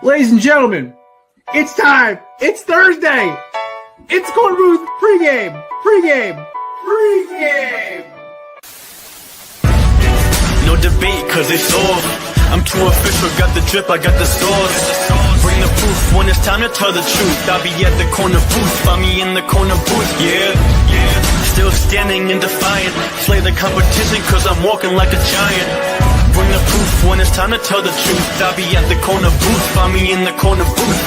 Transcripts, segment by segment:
Ladies and gentlemen, it's time. It's Thursday. It's Korner Booth pregame. No debate, cause it's off. I'm too official, got the drip, I got the sauce. Bring the proof when it's time to tell the truth. I'll be at the corner booth, find me in the corner booth, yeah. Still standing and defiant. Slay the competition, cause I'm walking like a giant. Bring the proof when it's time to tell the truth. I'll be at the corner booth, find me in the corner booth.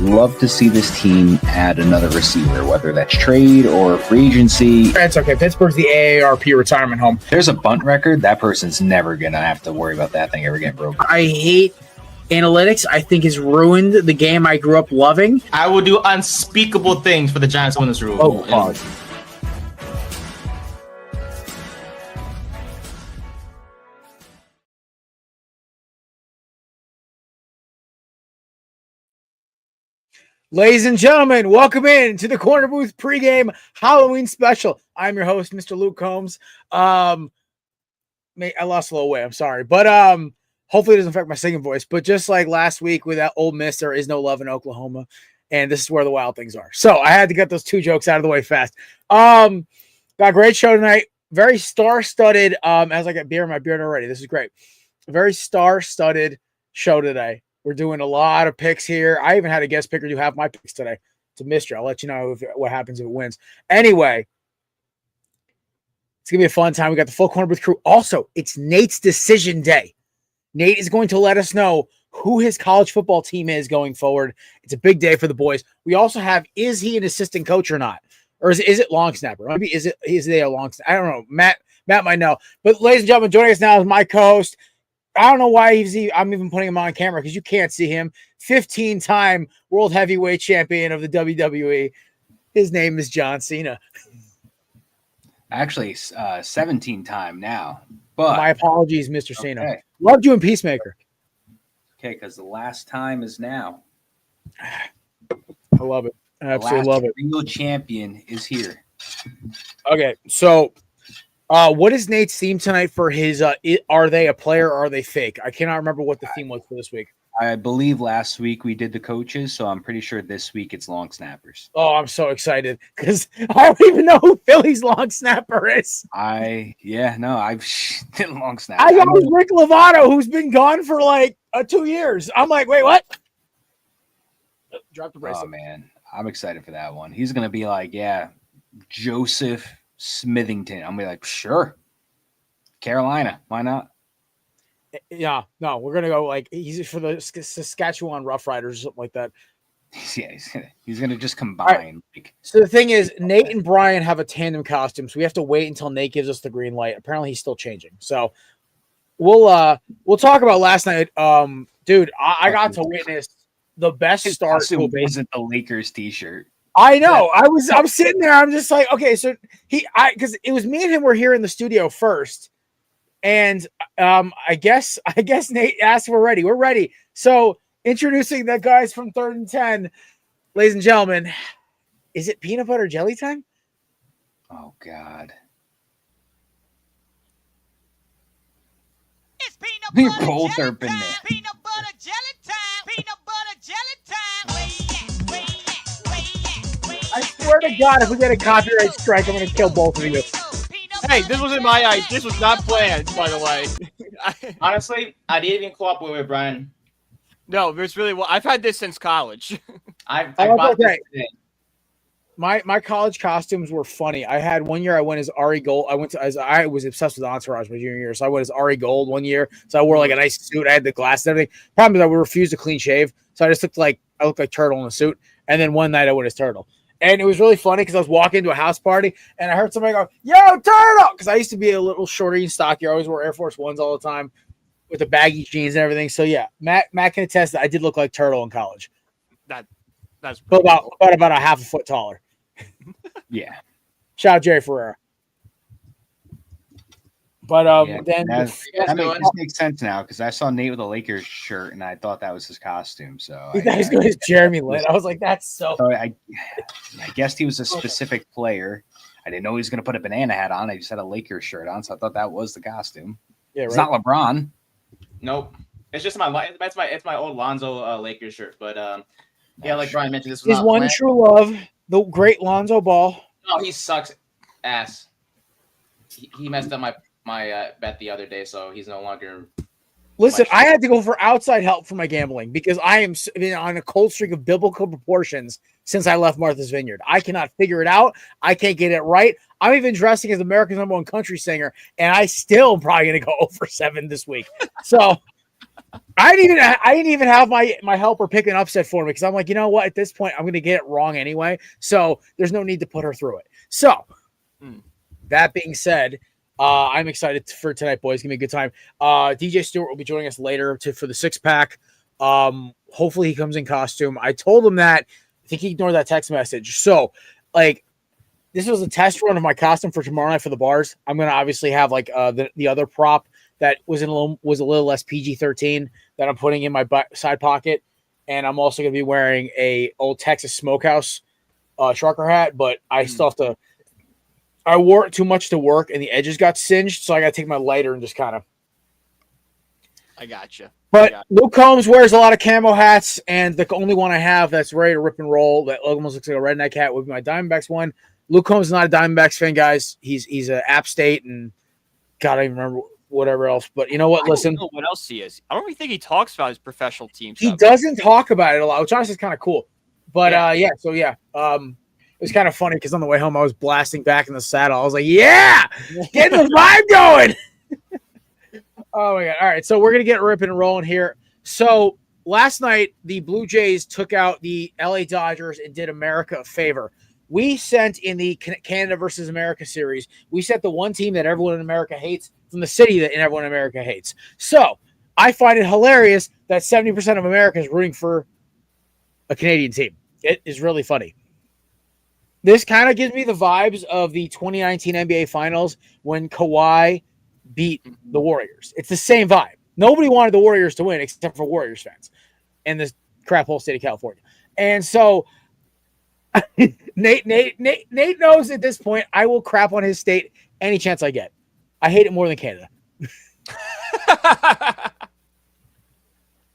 Love to see this team add another receiver, whether that's trade or free agency. It's okay. Pittsburgh's the AARP retirement home. There's a bunt record. That person's never going to have to worry about that thing ever getting broken. I hate analytics. I think has ruined the game I grew up loving. I will do unspeakable things for the Giants to win this rule. Oh, God. Ladies and gentlemen, welcome in to the Korner Booth pregame Halloween special. I'm your host, Mr. Luke Combs. I lost a little weight. I'm sorry. But hopefully it doesn't affect my singing voice. But just like last week with that Ole Miss, there is no love in Oklahoma. And this is where the wild things are. So I had to get those two jokes out of the way fast. Got a great show tonight. Very star-studded. As I get beer in my beard already. This is great. A very star-studded show today. We're doing a lot of picks here. I even had a guest picker do half my picks today. It's a mystery. I'll let you know what happens if it wins. Anyway, it's going to be a fun time. We got the full Korner Booth crew. Also, it's Nate's decision day. Nate is going to let us know who his college football team is going forward. It's a big day for the boys. We also have, is he an assistant coach or not? Or is it long snapper? Maybe is they a long snapper? I don't know. Matt might know. But ladies and gentlemen, joining us now is my co-host. I don't know why I'm even putting him on camera because you can't see him. 15-time world heavyweight champion of the WWE. His name is John Cena. Actually, 17-time now. But my apologies, Mr. Cena. Okay. Loved you in Peacemaker. Okay, because the last time is now. I love it. I absolutely love it. The real champion is here. Okay, so what is Nate's theme tonight for his are they a player or are they fake? I cannot remember what the theme was for this week. I believe last week we did the coaches, so I'm pretty sure this week it's long snappers. Oh, I'm so excited because I don't even know who Philly's long snapper is. I've did long snapper. I got Rick Lovato, who's been gone for like 2 years. I'm like, wait, what? Drop the bracelet. Oh, man. I'm excited for that one. He's going to be like, Joseph Smithington. I'm gonna be like, sure. Carolina, why not? Yeah, no, we're gonna go like he's for the Saskatchewan Roughriders or something like that. Yeah, he's gonna just combine. Right. So the thing is, Nate and Brian have a tandem costume, so we have to wait until Nate gives us the green light. Apparently, he's still changing. So we'll talk about last night. Dude, I got to witness the best start to a base. Wasn't the Lakers t-shirt. I know. I'm sitting there. I'm just like, okay, so because it was me and him were here in the studio first, and I guess Nate asked if we're ready. We're ready. So introducing the guys from 3rd and 10, ladies and gentlemen, is it peanut butter jelly time? Oh God! It's peanut butter both jelly are time. banana. Peanut butter jelly time. Peanut butter jelly time. I swear to God, if we get a copyright strike, I'm going to kill both of you. Hey, this wasn't my idea. This was not planned, by the way. Honestly, I didn't even cooperate with Brian. No, there's really. I've had this since college. I bought this today. My college costumes were funny. I had one year I went as Ari Gold. I was obsessed with Entourage my junior year, so I went as Ari Gold one year. So I wore like a nice suit. I had the glasses and everything. Problem is I would refuse to clean shave, so I just looked like Turtle in a suit. And then one night I went as Turtle. And it was really funny because I was walking into a house party and I heard somebody go, "Yo, Turtle!" Because I used to be a little shorter and stockier. I always wore Air Force Ones all the time with the baggy jeans and everything. So yeah, Matt can attest that I did look like Turtle in college. That's but about a half a foot taller. Yeah. Shout out Jerry Ferrera. But then that makes sense now because I saw Nate with a Lakers shirt and I thought that was his costume. So that was good as Jeremy Lin. I was like, that's so I guessed he was a specific player. I didn't know he was going to put a banana hat on. I just had a Lakers shirt on, so I thought that was the costume. Yeah, right. It's not LeBron. Nope. It's just it's my old Lonzo Lakers shirt. But yeah, like Brian mentioned, this was His not one planned. true love, the great Lonzo Ball. No, he sucks ass. He messed up my bet the other day, so he's no longer. Listen, I had to go for outside help for my gambling because I am on a cold streak of biblical proportions since I left Martha's Vineyard. I cannot figure it out. I can't get it right. I'm even dressing as America's #1 country singer, and I still am probably going to go 0-7 this week. So I didn't even have my helper pick an upset for me because I'm like, you know what? At this point, I'm going to get it wrong anyway. So there's no need to put her through it. So that being said, I'm excited for tonight, boys. It's gonna be a good time. DJ Stewart will be joining us later for the 6-pack. Hopefully he comes in costume. I told him that. I think he ignored that text message. So, like, this was a test run of my costume for tomorrow night for the bars. I'm gonna obviously have like the other prop that was a little less PG-13 that I'm putting in my side pocket, and I'm also gonna be wearing a old Texas Smokehouse trucker hat. But I still have to. I wore it too much to work, and the edges got singed, so I got to take my lighter and just kind of. I gotcha. But Luke Combs wears a lot of camo hats, and the only one I have that's ready to rip and roll that almost looks like a redneck hat would be my Diamondbacks one. Luke Combs is not a Diamondbacks fan, guys. He's an App State, and God, I don't even remember whatever else. But you know what? Listen, I don't know what else he is. I don't really think he talks about his professional teams. He doesn't talk about it a lot, which honestly is kind of cool. But it was kind of funny because on the way home, I was blasting back in the saddle. I was like, yeah, getting the vibe going. Oh, my God. All right, so we're going to get ripping and rolling here. So last night, the Blue Jays took out the LA Dodgers and did America a favor. We sent in the Canada versus America series, we sent the one team that everyone in America hates from the city that everyone in America hates. So I find it hilarious that 70% of America is rooting for a Canadian team. It is really funny. This kind of gives me the vibes of the 2019 NBA Finals when Kawhi beat the Warriors. It's the same vibe. Nobody wanted the Warriors to win except for Warriors fans in this crap hole state of California. And so Nate knows at this point I will crap on his state any chance I get. I hate it more than Canada.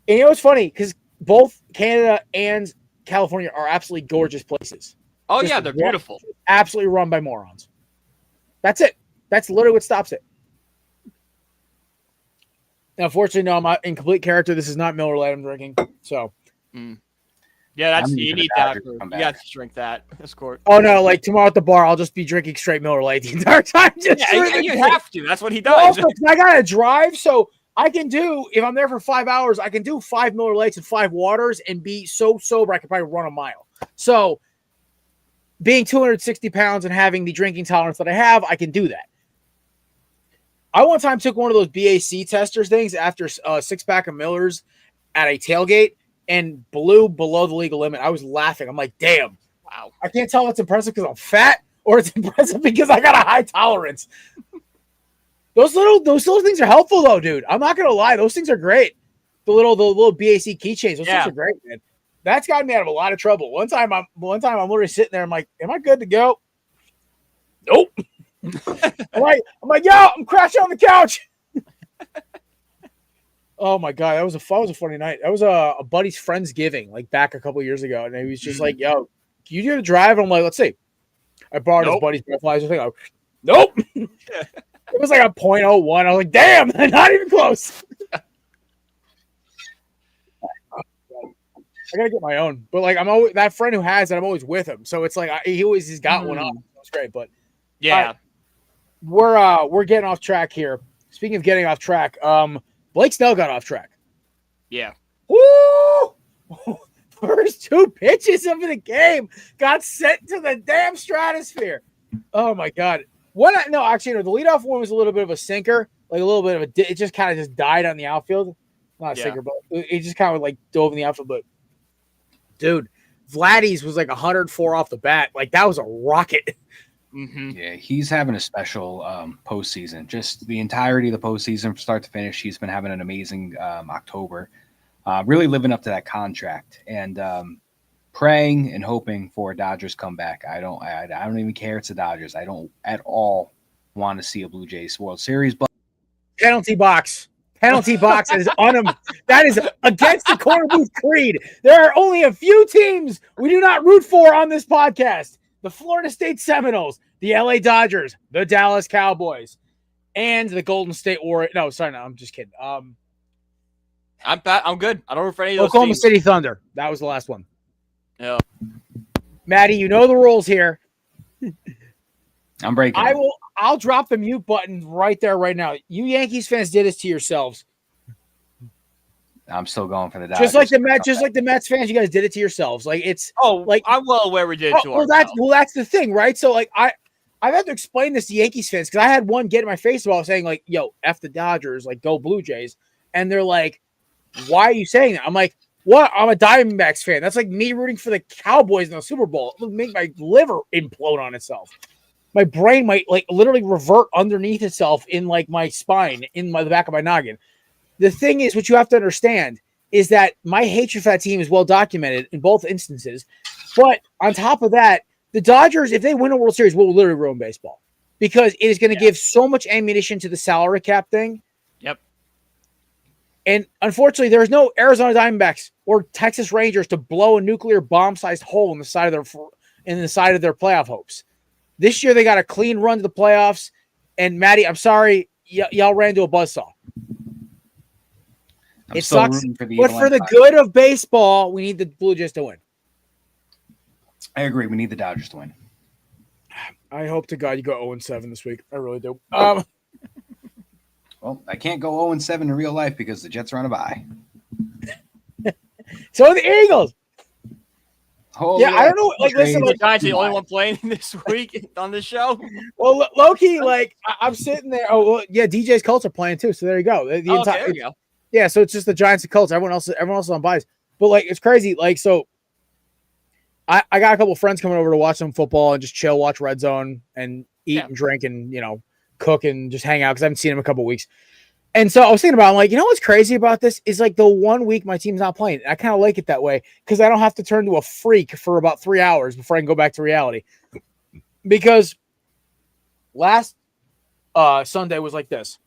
And you know what's funny? Because both Canada and California are absolutely gorgeous places. Oh, yeah, they're beautiful. Absolutely run by morons. That's it. That's literally what stops it. Now, unfortunately, no, I'm in complete character. This is not Miller Lite I'm drinking. So, yeah, that's you need that. You got to drink that. That's court. Oh no, like tomorrow at the bar, I'll just be drinking straight Miller Lite the entire time. You have to. That's what he does. Also, I gotta drive, so I can do if I'm there for 5 hours, I can do 5 Miller Lites and 5 waters and be so sober I could probably run a mile. So, being 260 pounds and having the drinking tolerance that I have, I can do that. I one time took one of those BAC testers things after a 6-pack of Millers at a tailgate and blew below the legal limit. I was laughing. I'm like, damn. Wow. I can't tell if it's impressive because I'm fat or it's impressive because I got a high tolerance. Those little things are helpful though, dude. I'm not gonna lie. Those things are great. The little BAC keychains. Those things are great, man. That's gotten me out of a lot of trouble. One time I'm literally sitting there. I'm like, am I good to go? Nope. I'm like, yo, I'm crashing on the couch. Oh my God. That was a funny night. That was a buddy's Friendsgiving, like back a couple years ago. And he was just like, yo, can you do the drive? I'm like, let's see. I borrowed his buddy's breathalyzer thing. Nope. It was like a 0.01. I was like, damn, not even close. I gotta get my own, but like I'm always that friend who has it. I'm always with him, so it's like he's got one on. It's great, but yeah, we're getting off track here. Speaking of getting off track, Blake Snell got off track. Yeah. Woo! First 2 pitches of the game got sent to the damn stratosphere. Oh my God! The leadoff one was a little bit of a sinker, like a little bit of it just kind of just died on the outfield. Not a sinker, but it just kind of like dove in the outfield, but. Dude, Vladdy's was like 104 off the bat. Like, that was a rocket. Mm-hmm. Yeah, he's having a special postseason. Just the entirety of the postseason from start to finish. He's been having an amazing October. Really living up to that contract. And praying and hoping for a Dodgers comeback. I don't even care it's the Dodgers. I don't at all want to see a Blue Jays World Series. But penalty box. penalty box. That is against the Korner Booth creed. There are only a few teams we do not root for on this podcast: the Florida State Seminoles, the LA Dodgers, the Dallas Cowboys, and the Golden State Warriors. No, sorry, no, I'm just kidding. I'm good. I don't root for any of those Oklahoma teams. City Thunder. That was the last one. Yeah. Maddie, you know the rules here. I'm breaking. I'll drop the mute button right there, right now. You Yankees fans did this to yourselves. I'm still going for the Dodgers. Just like the Mets fans, you guys did it to yourselves. Like it's like I'm well aware we did it to ourselves. That's the thing, right? So like I've had to explain this to Yankees fans because I had one get in my face about saying like, "Yo, F the Dodgers, like go Blue Jays," and they're like, "Why are you saying that?" I'm like, "What? I'm a Diamondbacks fan. That's like me rooting for the Cowboys in the Super Bowl. It would make my liver implode on itself. My brain might like literally revert underneath itself in like my spine, in the back of my noggin." The thing is, what you have to understand is that my hatred for that team is well documented in both instances. But on top of that, the Dodgers, if they win a World Series, will literally ruin baseball because it is going to give so much ammunition to the salary cap thing. Yep. And unfortunately, there is no Arizona Diamondbacks or Texas Rangers to blow a nuclear bomb-sized hole in the side of their playoff hopes. This year, they got a clean run to the playoffs. And Maddie, I'm sorry, y'all ran into a buzzsaw. It sucks, but for the good of baseball, we need the Blue Jays to win. I agree. We need the Dodgers to win. I hope to God you go 0-7 this week. I really do. Well, I can't go 0-7 in real life because the Jets are on a bye. So are the Eagles. Oh, yeah, I don't know. Like, listen, the Giants are the only one playing this week on this show. Well, low-key, like I'm sitting there. Oh, well, yeah, DJ's Colts are playing too. So there you go. There you go. Yeah, so it's just the Giants and Colts. Everyone else is on buys. But like, it's crazy. Like, so I got a couple of friends coming over to watch some football and just chill, watch Red Zone, and eat and drink and cook and just hang out because I haven't seen them in a couple of weeks. And so I was thinking about, I'm like, what's crazy about this is like the 1 week my team's not playing. I kind of like it that way because I don't have to turn to a freak for about 3 hours before I can go back to reality. Because last Sunday was like this.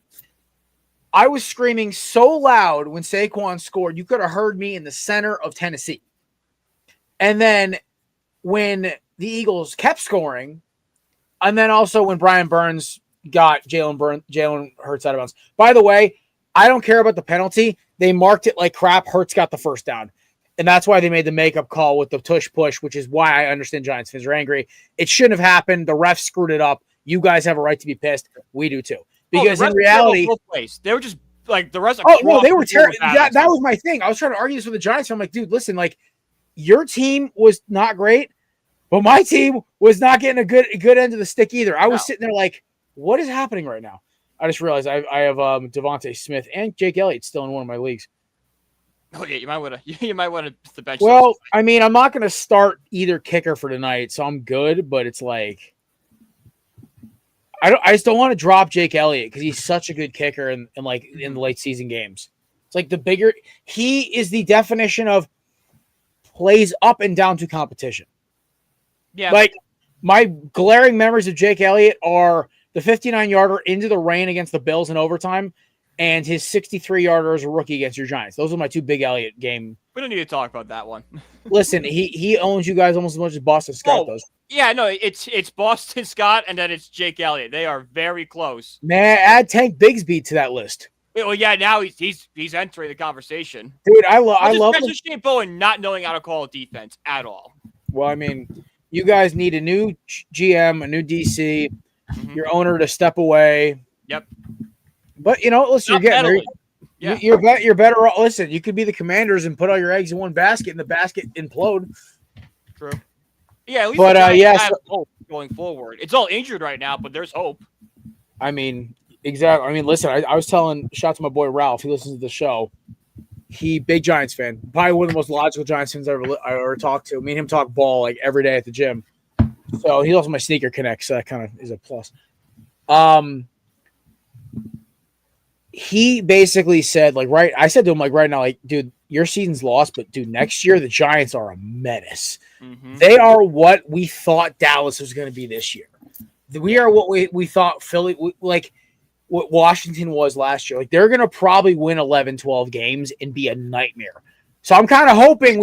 I was screaming so loud when Saquon scored, you could have heard me in the center of Tennessee. And then when the Eagles kept scoring, and then also when Brian Burns got Jalen Hurts out of bounds. By the way, I don't care about the penalty. They marked it like crap. Hurts got the first down. And that's why they made the makeup call with the tush push, which is why I understand Giants fans are angry. It shouldn't have happened. The refs screwed it up. You guys have a right to be pissed. We do too. Because in reality, they were just like the rest. Oh no, they were terrible. That was my thing. I was trying to argue this with the Giants. I'm like, dude, listen, like your team was not great, but my team was not getting a good end of the stick either. I was sitting there like, what is happening right now? I just realized I have Devontae Smith and Jake Elliott still in one of my leagues. Oh yeah, you might want to the bench. Well, I mean, I'm not going to start either kicker for tonight, so I'm good. But it's like. I just don't want to drop Jake Elliott because he's such a good kicker in the late season games. It's like he is the definition of plays up and down to competition. Yeah. Like my glaring memories of Jake Elliott are the 59-yarder into the rain against the Bills in overtime and his 63-yarder as a rookie against your Giants. Those are my two big Elliott game. We don't need to talk about that one. Listen, he owns you guys almost as much as Boston Scott does. Yeah, no, it's Boston Scott and then it's Jake Elliott. They are very close. Man, add Tank Bigsby to that list. Well, yeah, now he's entering the conversation. Dude, I love Shane Bowen not knowing how to call a defense at all. Well, I mean, you guys need a new GM, a new DC, your owner to step away. Yep. But listen, you're getting there. Yeah. You're better off. Listen, you could be the Commanders and put all your eggs in one basket, and the basket implode. True. Yeah, at least have hope going forward. It's all injured right now, but there's hope. I mean, exactly. I mean, listen, I was shout out to my boy Ralph. He listens to the show. He big Giants fan, probably one of the most logical Giants fans I ever talked to. Me and him talk ball like every day at the gym. So he's also my sneaker connect, so that kind of is a plus. He basically said, I said to him, right now, dude, your season's lost, but dude, next year the Giants are a menace. Mm-hmm. They are what we thought Dallas was going to be this year. We are what we thought Philly, what Washington was last year. Like they're going to probably win 11, 12 games and be a nightmare. So I'm kind of hoping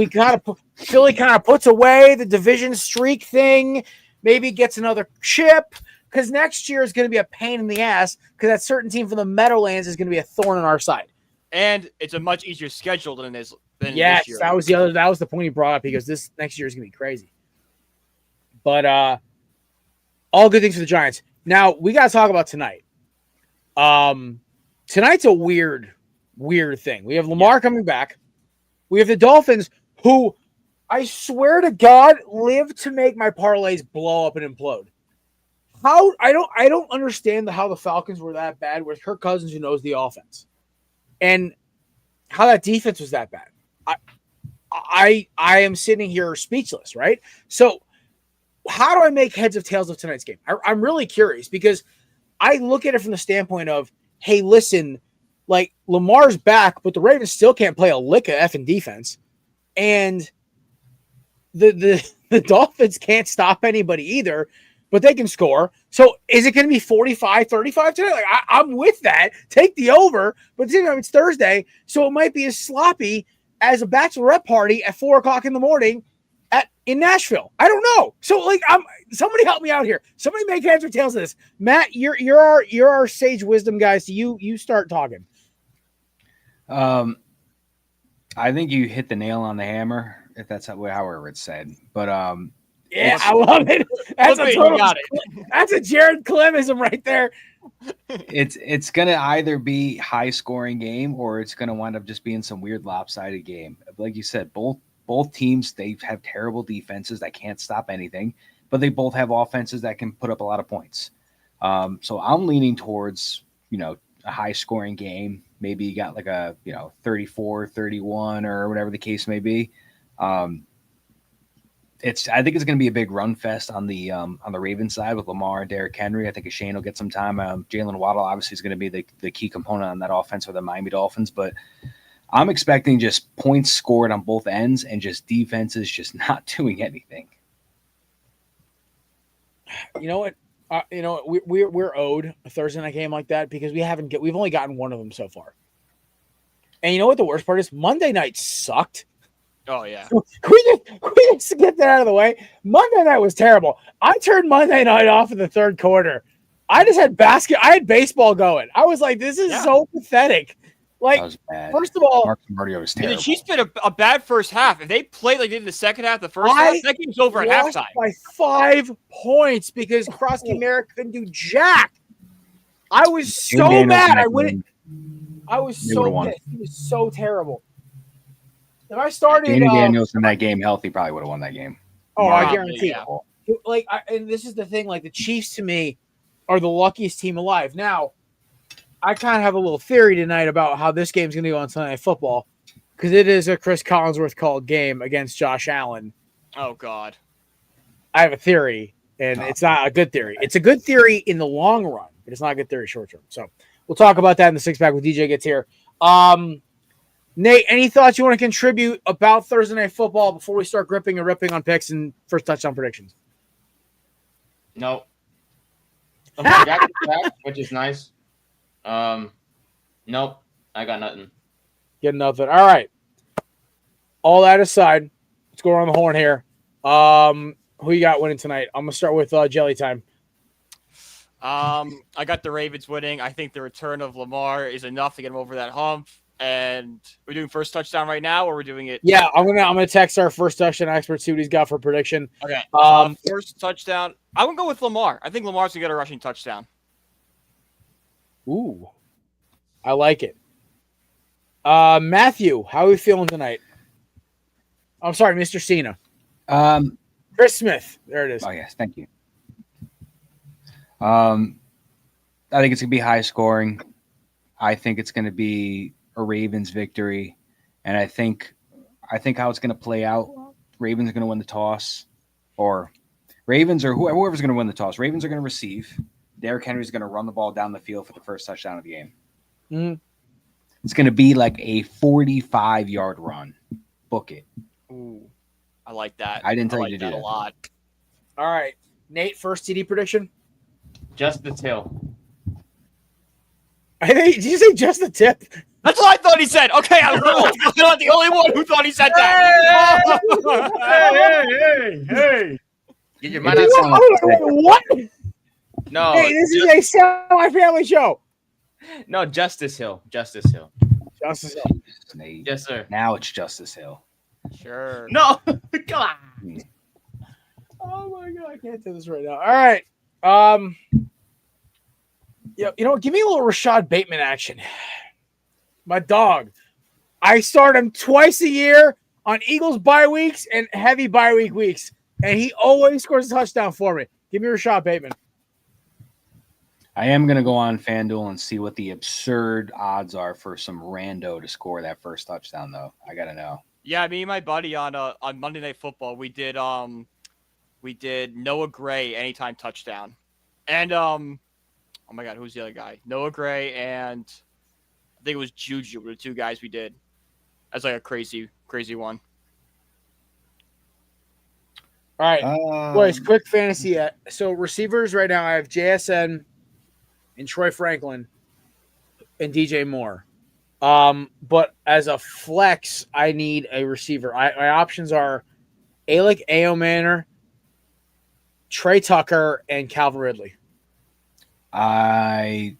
Philly kind of puts away the division streak thing, maybe gets another chip, because next year is going to be a pain in the ass because that certain team from the Meadowlands is going to be a thorn in our side. And it's a much easier schedule than this year. That was the point he brought up because this next year is going to be crazy. But all good things for the Giants. Now we got to talk about tonight. Tonight's a weird thing. We have Lamar coming back. We have the Dolphins, who I swear to God live to make my parlays blow up and implode. How I don't understand how the Falcons were that bad with Kirk Cousins, who knows the offense, and how that defense was that bad. I am sitting here speechless, right? So how do I make heads or tails of tonight's game? I'm really curious because I look at it from the standpoint of, hey, listen, like Lamar's back, but the Ravens still can't play a lick of effing defense. And the Dolphins can't stop anybody either, but they can score. So is it going to be 45-35 tonight? Like I'm with that. Take the over, but it's Thursday, so it might be as sloppy as a bachelorette party at 4:00 in the morning in Nashville. I don't know. So like somebody help me out here. Somebody make heads or tails of this. Matt, you're our sage wisdom guy, so you start talking. I think you hit the nail on the hammer, if that's however it's said. But yeah, I love it. That's a Jared Clemism right there. It's gonna either be high scoring game or it's gonna wind up just being some weird lopsided game. Like you said, both teams, they have terrible defenses that can't stop anything, but they both have offenses that can put up a lot of points. So I'm leaning towards, a high scoring game. Maybe you got like a, 34-31 or whatever the case may be. I think it's going to be a big run fest on the Ravens side with Lamar and Derrick Henry. I think Shane will get some time. Jalen Waddle obviously is going to be the key component on that offense for the Miami Dolphins, but I'm expecting just points scored on both ends and just defenses just not doing anything. You know what? We're owed a Thursday night game like that because we've only gotten one of them so far. And you know what the worst part is? Monday night sucked. Oh yeah. Can we just get that out of the way? Monday night was terrible. I turned Monday night off in the third quarter. I just had I had baseball going. I was like, this is so pathetic. Like, first of all, Mark Mardio was terrible. The Chiefs played a bad first half. If they played like they did in the second half, the first half, that game's over at halftime. By 5 points because Krosky Merrick couldn't do jack. I was so mad. I was so pissed. He was so terrible. If I started Danny Daniels in that game healthy, probably would have won that game. Oh, I guarantee it. And this is the thing. Like the Chiefs, to me, are the luckiest team alive. Now, I kind of have a little theory tonight about how this game's going to go on Sunday Night Football because it is a Chris Collinsworth called game against Josh Allen. Oh, God. I have a theory, and it's not a good theory. It's a good theory in the long run, but it's not a good theory short term. So we'll talk about that in the six pack when DJ gets here. Nate, any thoughts you want to contribute about Thursday Night Football before we start gripping and ripping on picks and first touchdown predictions? No. Back, which is nice. Nope. I got nothing. Get nothing. All right. All that aside, let's go around the horn here. Who you got winning tonight? I'm gonna start with Jelly Time. I got the Ravens winning. I think the return of Lamar is enough to get him over that hump. And we're doing first touchdown right now, or we're doing it? Yeah, I'm gonna text our first touchdown expert, see what he's got for prediction. Okay. First touchdown. I'm gonna go with Lamar. I think Lamar's gonna get a rushing touchdown. Ooh, I like it. Matthew, how are we feeling tonight? I'm sorry, Mr. Cena. Chris Smith. There it is. Oh yes, thank you. I think it's gonna be high scoring. I think it's gonna be a Ravens victory, and I think how it's going to play out. Ravens are going to win the toss, or Ravens or whoever's going to win the toss. Ravens are going to receive. Derrick Henry's going to run the ball down the field for the first touchdown of the game. Mm-hmm. It's going to be like a 45-yard run. Book it. Ooh, I like that. I didn't tell you to do that a lot. All right, Nate, first TD prediction. Just the till. I think. Did you say just the tip? That's what I thought he said. Okay, I'm not the only one who thought he said that. Hey! Get your mind out. What? No, Hey, this is a semi-family show. no, Justice Hill. Justice Hill. Justice Hill. Nate. Yes, sir. Now it's Justice Hill. Sure. No, come on. Oh my god, I can't do this right now. All right. Yeah, you know what? Give me a little Rashad Bateman action. My dog. I start him twice a year on Eagles bye weeks and heavy bye week weeks, and he always scores a touchdown for me. Give me Rashad Bateman. I am going to go on FanDuel and see what the absurd odds are for some rando to score that first touchdown, though. I got to know. Yeah, me and my buddy on Monday Night Football, we did Noah Gray anytime touchdown, and oh my god, who's the other guy? Noah Gray and I think it was Juju were the two guys we did. That's like a crazy one. All right, boys, quick fantasy. So receivers right now, I have JSN and Troy Franklin and DJ Moore. But as a flex, I need a receiver. My options are Alec Aomanor, Trey Tucker, and Calvin Ridley. I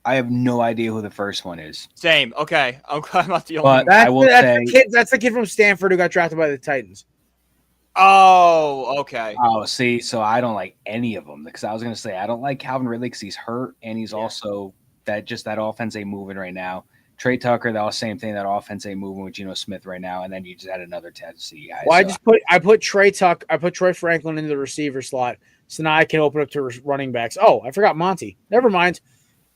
have no idea who the first one is. Same. Okay, I'm not the only one. That's the kid from Stanford who got drafted by the Titans. Oh, okay. Oh, see, so I don't like any of them because I was going to say I don't like Calvin Ridley because he's hurt and he's also that offense ain't moving right now. Trey Tucker, that was same thing. That offense ain't moving with Geno Smith right now, and then you just had another Tennessee guy. Well, I put Trey Franklin into the receiver slot, so now I can open up to running backs. Oh, I forgot Monty. Never mind.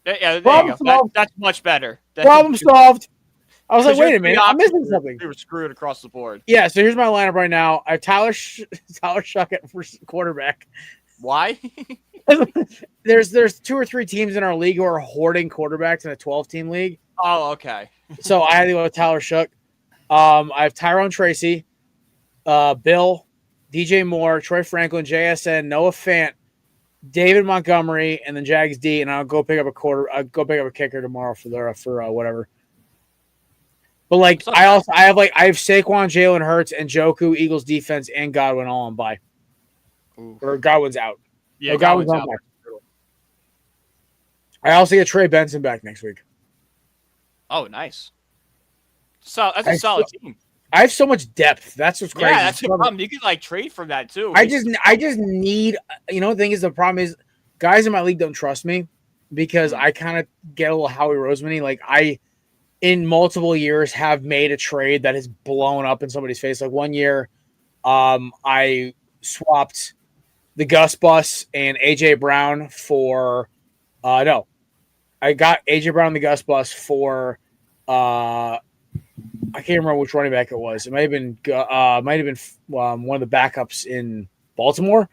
Yeah, there you go. That's much better. Problem solved. I was like, wait a minute, I'm missing something. We were screwed across the board. Yeah, so here's my lineup right now. I have Tyler Shuckett for quarterback. Why? there's 2 or 3 teams in our league who are hoarding quarterbacks in a 12-team league. Oh, okay. So I had to go with Tyler Shuck. I have Tyrone Tracy, Bill, DJ Moore, Troy Franklin, JSN, Noah Fant, David Montgomery, and then Jags D. And I'll go pick up a kicker tomorrow for whatever. But like I have Saquon, Jalen Hurts, and Njoku, Eagles defense, and Godwin all on bye. Or Godwin's out. Yeah, no, Godwin's on bye. I also get Trey Benson back next week. Oh, nice. So that's a solid team. I have so much depth. That's what's crazy. Yeah, that's the problem. You could like trade from that too. I just need. The thing is, the problem is, guys in my league don't trust me because I kind of get a little Howie Roseman-y. Like in multiple years, have made a trade that has blown up in somebody's face. Like one year, I swapped the Gus Bus and AJ Brown for I got AJ Brown and the Gus Bus for I can't remember which running back it was. It might have been one of the backups in Baltimore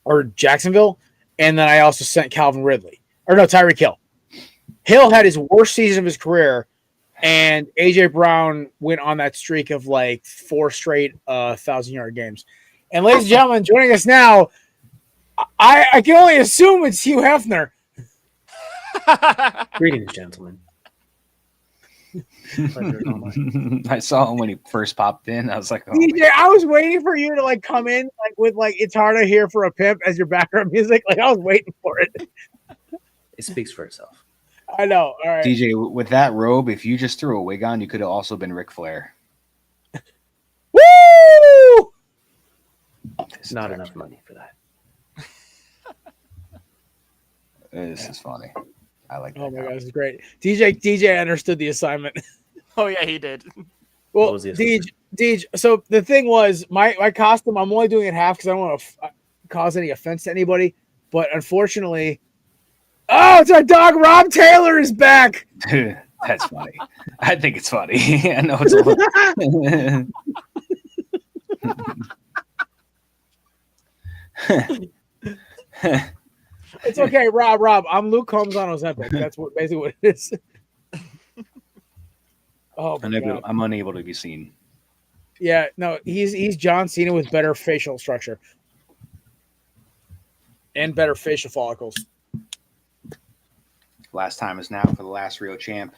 or Jacksonville, and then I also sent Calvin Ridley Tyreek Hill. Hill had his worst season of his career, and AJ Brown went on that streak of like 4 straight 1,000-yard games. And ladies and gentlemen, joining us now, I can only assume it's Hugh Hefner. Greetings, gentlemen. I saw him when he first popped in. I was like, DJ, I was waiting for you to like come in with "It's Hard to Hear for a Pimp" as your background music. Like I was waiting for it. It speaks for itself. I know. All right, DJ, with that robe, if you just threw a wig on, you could have also been Ric Flair. Woo! It's not enough money for that. This is funny. I like that. Oh my god, this is great. DJ understood the assignment. Oh yeah, he did. Well, DJ. So the thing was, my costume. I'm only doing it half because I don't want to cause any offense to anybody. But unfortunately, it's our dog Rob Taylor is back. That's funny. I think it's funny. I know it's a little. It's okay, Rob. I'm Luke Combs on Ozempic. That's basically what it is. Oh, my God. I'm unable to be seen. Yeah, no, he's John Cena with better facial structure and better facial follicles. Last time is now for the last real champ.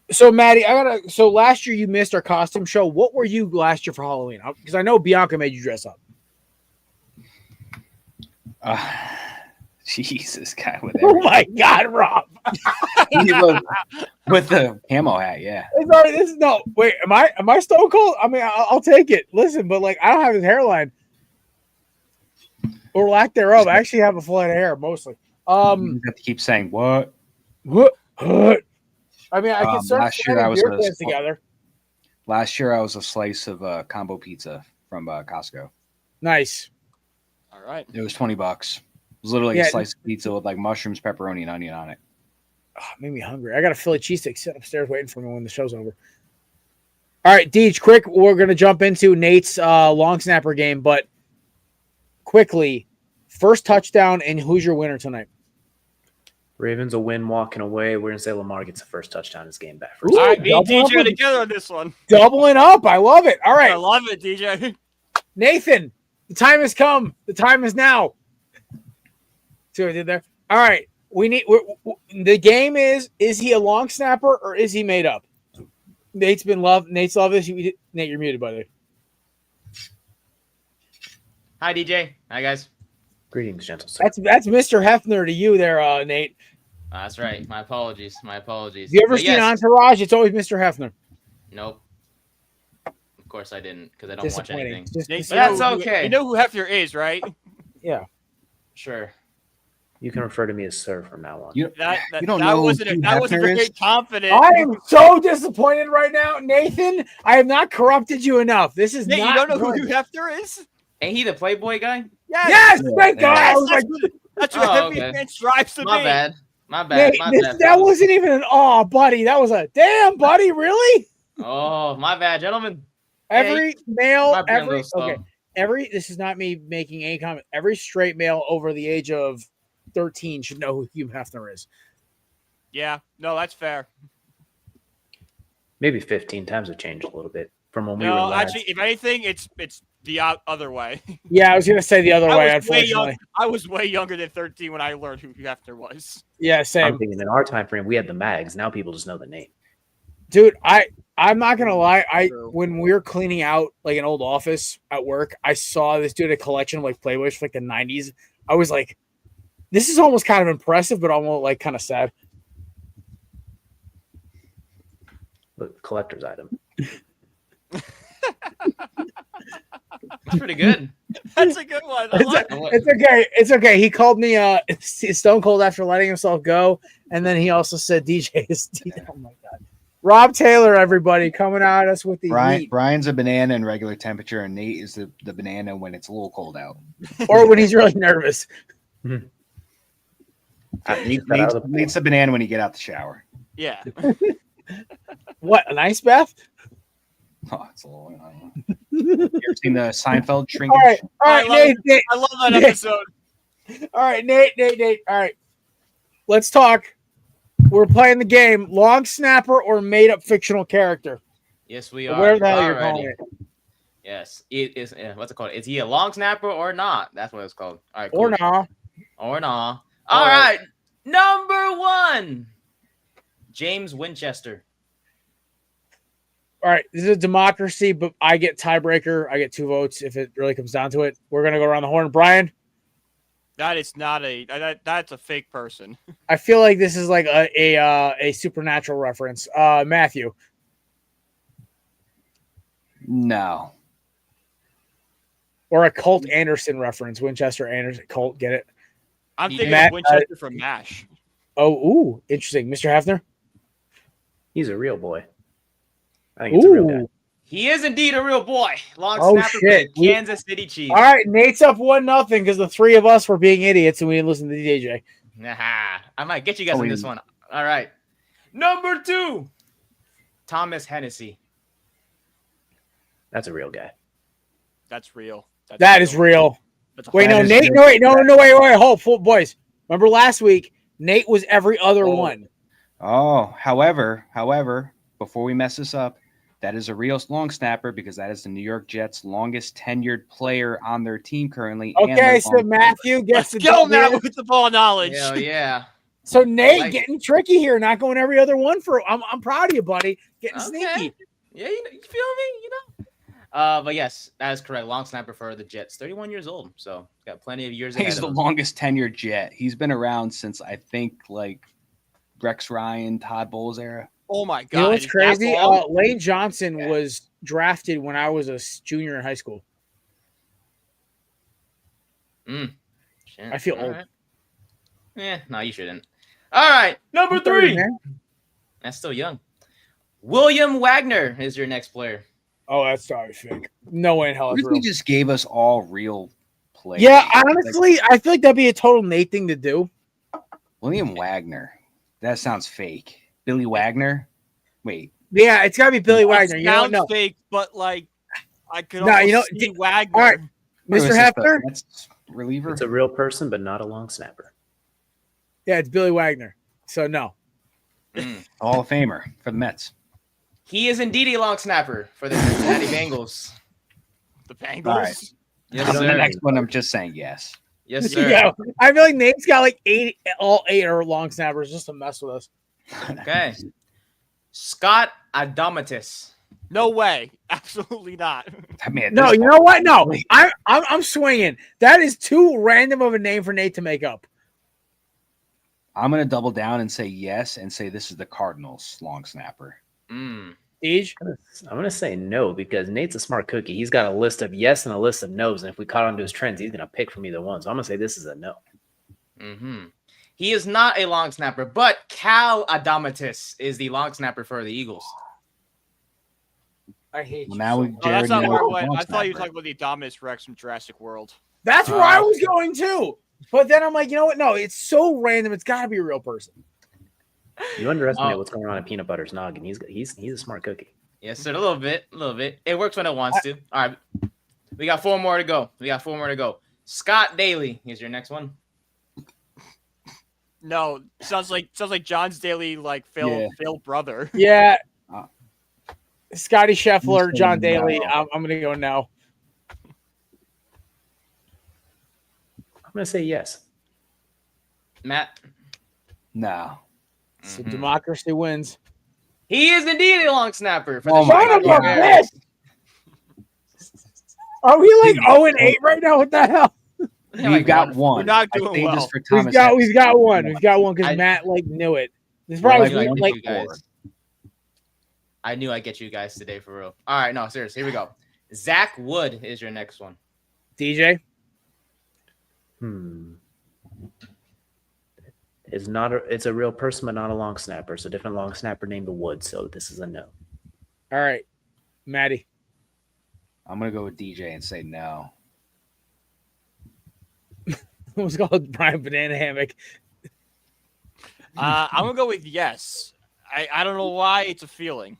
So Maddie, so last year you missed our costume show. What were you last year for Halloween? Because I know Bianca made you dress up. Jesus, guy with Oh my God, Rob. with the camo hat, yeah. Wait, am I Stone Cold? I mean, I'll take it. Listen, but like I don't have his hairline. Or lack thereof. I actually have a full head of hair mostly. You have to keep saying what? I mean, I can start last year I was together. Last year I was a slice of combo pizza from Costco. Nice. All right. It was $20. It was literally a slice of pizza with like mushrooms, pepperoni, and onion on it. Oh, made me hungry. I got a Philly cheesesteak sitting upstairs waiting for me when the show's over. All right, Deej, quick. We're gonna jump into Nate's long snapper game, but quickly, first touchdown and who's your winner tonight? Ravens will win walking away. We're going to say Lamar gets the first touchdown in his game back. Ooh, All right, me and doubling DJ up. together on this one. Doubling up. I love it. All right. I love it, DJ. Nathan, the time has come. The time is now. See what I did there? All right. The game is he a long snapper or is he made up? Nate's loved this. Nate, you're muted, by the way. Hi, DJ. Hi, guys. Greetings, gentle sir. That's Mr. Hefner to you there, Nate. That's right. My apologies. You ever seen Entourage? It's always Mr. Hefner. Nope. Of course I didn't, because I don't watch anything. Nate, That's okay. You know who Hefner is, right? Yeah. Sure. You can refer to me as sir from now on. You don't that know wasn't who that wasn't Hefner very is? confident. I am so disappointed right now, Nathan. I have not corrupted you enough. This is Nate, not you don't know who good. Hugh Hefner is? Ain't he the Playboy guy? Yes, thank God. I was like, That's what Oh, heavy okay. man strives to My be. bad. My bad. Nate, My bad. that wasn't even an buddy. That was a damn, buddy. Really? Oh, my bad, gentlemen. Every male, my brain goes slow. okay. This is not me making any comment. Every straight male over the age of 13 should know who Hugh Hefner is. Yeah, no, that's fair. Maybe 15 times have changed a little bit from when we were No, lads. actually, if anything, it's the other way. Yeah, I was gonna say the other way. I was way Unfortunately, I was way younger than 13 when I learned who Hugh Hefner was. yeah, I'm same. thinking in our time frame, we had the mags. Now people just know the name. Dude, I'm not gonna lie. True. When we were cleaning out like an old office at work, I saw this dude a collection of like Playboys for like the 90s. I was like, this is almost kind of impressive, but almost like kind of sad. Look, collector's item. That's pretty good. That's a good one. I like it. It's okay. It's okay. He called me Stone Cold after letting himself go, and then he also said DJ is. Oh my God, Rob Taylor, everybody coming at us with the heat, Brian's a banana in regular temperature, and Nate is the banana when it's a little cold out. or when he's really nervous. Nate's a banana when you get out the shower. Yeah. What, an ice bath? Oh, it's a little. You ever seen the Seinfeld shrinkage? All right, Nate. I love that Nate. episode. All right, Nate. All right, let's talk. We're playing the game. Long snapper or made up fictional character? Yes, we are. Where the hell you're already. calling it? Yes. It is. What's it called? Is he a long snapper or not? That's what it's called. All right. Cool. Or nah? Or nah. All right. Number 1. James Winchester. All right, this is a democracy, but I get tiebreaker. I get 2 votes if it really comes down to it. We're gonna go around the horn. Brian, That is not that's a fake person. I feel like this is like a supernatural reference. Matthew, No. or a Colt Anderson reference. Winchester Anderson, Colt, get it? I'm thinking Matt, of Winchester from MASH. Oh, ooh, interesting, Mr. Hefner. He's a real boy. I think it's a real guy. Ooh, He is indeed a real boy. Long Oh, snapper for shit. the Kansas City Chiefs. all right, Nate's up 1-0 because the 3 of us were being idiots and we didn't listen to the DJ. Nah, I might get you guys on this one. All right. Number 2. Thomas Hennessy. That's a real guy. That's real. That is real. That's a Wait, hard- no, Nate. No, wait, no, wait. Hold, boys. Remember last week, Nate was every other one. Oh, however, before we mess this up, that is a real long snapper because that is the New York Jets' longest tenured player on their team currently. and Okay, their so long Matthew gets Let's go, Matt, with the ball knowledge. Hell yeah. So Nate Like- getting tricky here, not going every other one for. I'm proud of you, buddy. Getting Okay. sneaky. Yeah, you feel me? You know. But yes, that is correct. Long snapper for the Jets, 31 years old, so got plenty of years ahead He's of the him. longest tenured Jet. He's been around since I think like Rex Ryan, Todd Bowles era. Oh my god! You know what's is that crazy? long? Lane Johnson was drafted when I was a junior in high school. Shit. I feel All old. right. Yeah, no, you shouldn't. All right, number 3. Man. That's still young. William Wagner is your next player. Oh, that's probably fake. No way in hell. What It's if he real. just gave us all real players? Yeah, honestly, I feel like that'd be a total Nate thing to do. William Wagner. That sounds fake. Billy Wagner. Wait. Yeah, it's got to be Billy It Wagner. You know what? sounds No, fake, but like I could No, almost you know- see Wagner. all right. Mr. Hefner. That's reliever. It's a real person, but not a long snapper. Yeah, it's Billy Wagner. So no. Hall of Famer for the Mets. He is indeed a long snapper for the Cincinnati Bengals. The Bengals. All right. Yes, On the sir. next one, I'm just saying yes. Yes, sir. Yeah, I feel like Nate's got like all eight are long snappers just to mess with us. Okay. Scott Adomatis. No way. Absolutely not. I mean, No, you know what? No, I'm swinging. That is too random of a name for Nate to make up. I'm going to double down and say yes and say this is the Cardinals long snapper. Deej? I'm going to say no because Nate's a smart cookie. He's got a list of yes and a list of no's. And if we caught on to his trends, he's going to pick from either one. So I'm going to say this is a no. He is not a long snapper, but Cal Adomatis is the long snapper for the Eagles. I hate Well, you. now we Oh, that's Jared not knows where I the went. long I thought you were snapper. talking about the Dominus Rex from Jurassic World. That's where I was going too. But then I'm like, you know what? No, it's so random. It's got to be a real person. You underestimate Oh. what's going on in Peanut Butter's noggin. He's a smart cookie. Yes, sir. A little bit. It works when it wants to. All right. We got 4 more to go. Scott Daly is your next one. No, sounds like John's Daily like failed brother. Yeah. Uh, Scotty Scheffler, you John say Daly. no. I'm going to go no. I'm going to say yes. Matt. No. So democracy wins. He is indeed a long snapper for the Oh my Chicago God. Bears. Are we like 0-8 right now? What the hell? Yeah, We've like got one. We're not I doing saved this well. for Thomas We've got one. Edison. We've got one because I- Matt like knew it. This We're probably like was one like you guys. I knew I'd get you guys today for real. All right, no, seriously. Here we go. Zach Wood is your next one. DJ. It's a real person, but not a long snapper. It's a different long snapper named Wood. So this is a no. All right, Maddie. I'm going to go with DJ and say no. It was called Brian Banana Hammock. I'm gonna go with yes. I don't know why. It's a feeling.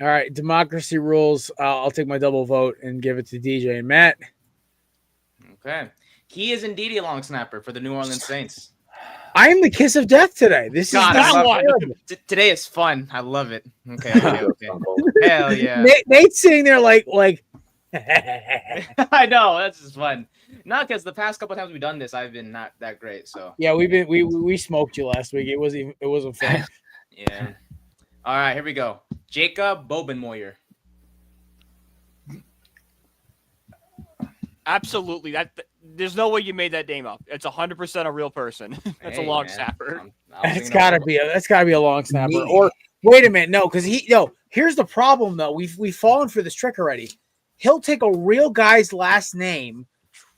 All right, democracy rules. I'll take my double vote and give it to DJ and Matt. Okay. He is indeed a long snapper for the New Orleans Saints. I am the kiss of death today. This is God, not I love one. Today is fun. I love it. Okay. Hell yeah. Nate's sitting there like I know. That's just fun. Not because the past couple times we've done this, I've been not that great. So yeah, we smoked you last week. It wasn't fun. yeah. All right, here we go. Jacob Bobenmoyer. Absolutely. There's no way you made that name up. It's 100% a real person. That's a Hey, long man. snapper. That's gotta be a long snapper. Or wait a minute, no, because here's the problem though. We've fallen for this trick already. He'll take a real guy's last name,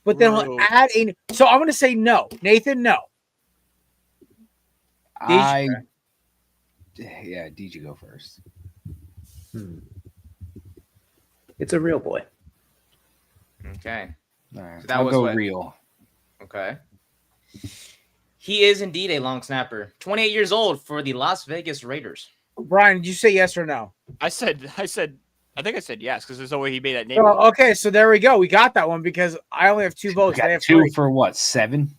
but then he'll True. add in. So I'm gonna say no. Nathan, no. Yeah, DJ go first. It's a real boy. Okay. All right. So that I'll was go what? real. Okay. He is indeed a long snapper. 28 years old for the Las Vegas Raiders. Brian, did you say yes or no? I think I said yes because there's no way he made that name. Well, okay, so there we go. We got that one because I only have 2 votes. We They got have 2 3. for what? 7?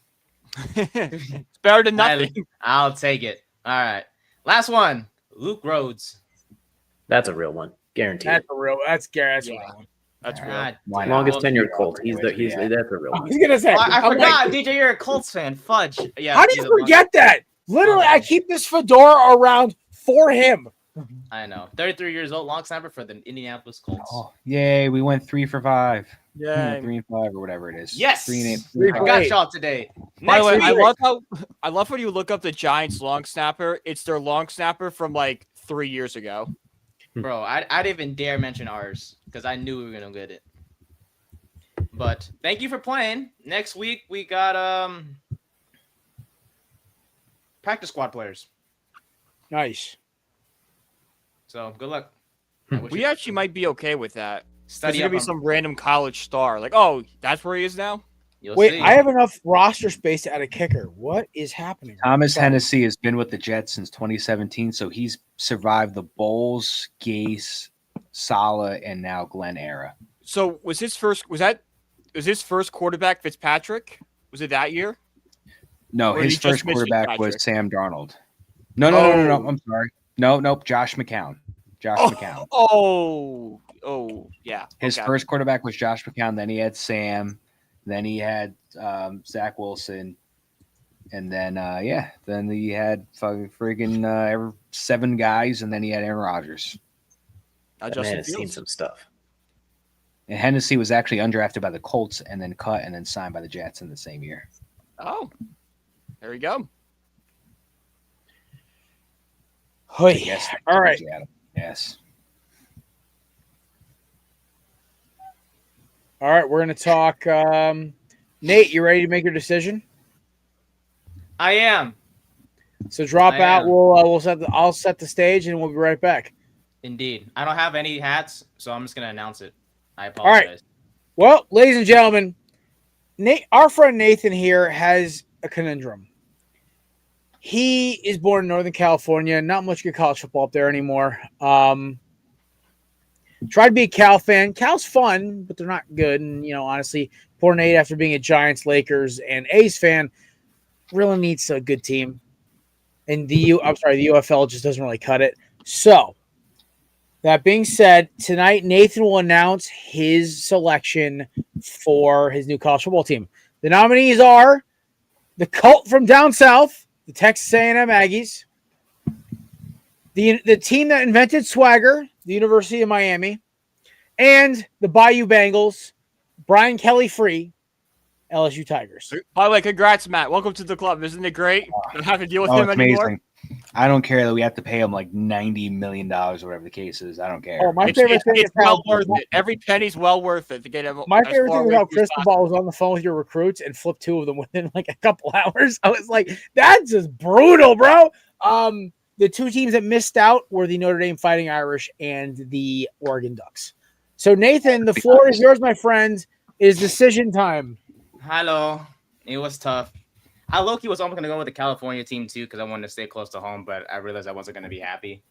It's better than nothing. I'll take it. All right. Last one. Luke Rhodes. That's a real one. Guaranteed. That's a real. That's Garrett. That's a Yeah. real one. That's real. God, Why Longest not? tenured Colt. That's a real I one. was gonna say. I I'm forgot, like, DJ. You're a Colts fan. Fudge. Yeah. how do you forget that? Literally, I keep this fedora around for him. I know. 33 years old, long snapper for the Indianapolis Colts. Oh, yay! We went 3 for 5. Yeah. 3 and 5 or whatever it is. Yes, 3 and 8. Three I for got eight. y'all today. By the way, Next week, I love when you look up the Giants long snapper. It's their long snapper from like 3 years ago. bro, I didn't even dare mention ours because I knew we were gonna get it. But thank you for playing. Next week we got practice squad players. Nice. So good luck. We actually might be okay with that. Study There's gonna up be on- some random college star. Like, oh, that's where he is now. You'll Wait, see. I have enough roster space to add a kicker. What is happening? Thomas Sorry. Hennessy has been with the Jets since 2017, so he's survived the Bowles, Gase, Saleh, and now Glenn era. So was his first quarterback Fitzpatrick? Was it that year? No, Or his he just first missed quarterback Fitzpatrick? was Sam Darnold. No. I'm sorry. Nope. Josh McCown. McCown. Oh, yeah. His okay. first quarterback was Josh McCown. Then he had Sam. Then he had Zach Wilson. And then, then he had friggin' 7 guys. And then he had Aaron Rodgers. Not That man Justin has seen Fields. some stuff. And Hennessy was actually undrafted by the Colts and then cut and then signed by the Jets in the same year. Oh, there we go. Hoy. Yes. All right. Yes. All right. We're going to talk. Nate, you ready to make your decision? I am. So drop I out. am. I'll set the stage and we'll be right back. Indeed. I don't have any hats, so I'm just gonna announce it. I right. apologize. Well, ladies and gentlemen, our friend Nathan here has a conundrum. He is born in Northern California. Not much good college football up there anymore. Tried to be a Cal fan. Cal's fun, but they're not good. And, honestly, poor Nate, after being a Giants, Lakers, and A's fan, really needs a good team. And the UFL just doesn't really cut it. So, that being said, tonight Nathan will announce his selection for his new college football team. The nominees are the cult from down south, the Texas A&M Aggies, the team that invented swagger, the University of Miami, and the Bayou Bengals, Brian Kelly free, LSU Tigers. By the way, congrats, Matt. Welcome to the club. Isn't it great? Don't have to deal with him It's anymore. amazing. I don't care that we have to pay him like $90 million or whatever the case is. I don't care. Oh, my It's favorite thing is well how worth it. Every penny's well worth it to get him. my as favorite far thing is away how from his Cristobal was on the phone with your recruits and flipped 2 of them within like a couple hours. I was like, that's just brutal, bro. The 2 teams that missed out were the Notre Dame Fighting Irish and the Oregon Ducks. So Nathan, the floor is yours, my friend. It is decision time. Hello. It was tough. I low-key was almost going to go with the California team, too, because I wanted to stay close to home, but I realized I wasn't going to be happy.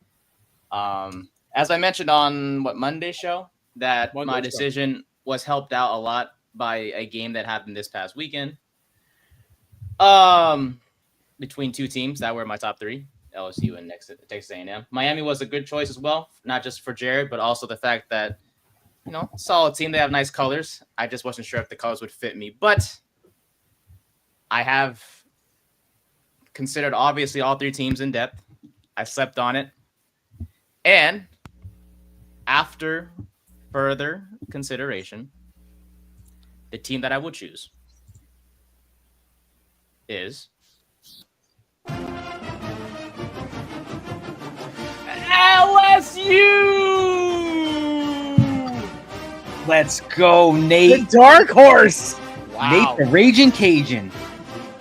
As I mentioned on, Monday's show, that my decision was helped out a lot by a game that happened this past weekend. Between 2 teams that were my top 3, LSU and Texas A&M. Miami was a good choice as well, not just for Jared, but also the fact that, solid team. They have nice colors. I just wasn't sure if the colors would fit me, but I have considered obviously all 3 teams in depth. I slept on it. And after further consideration, the team that I would choose is LSU. Let's go, Nate. The dark horse. Wow. Nate, the Raging Cajun.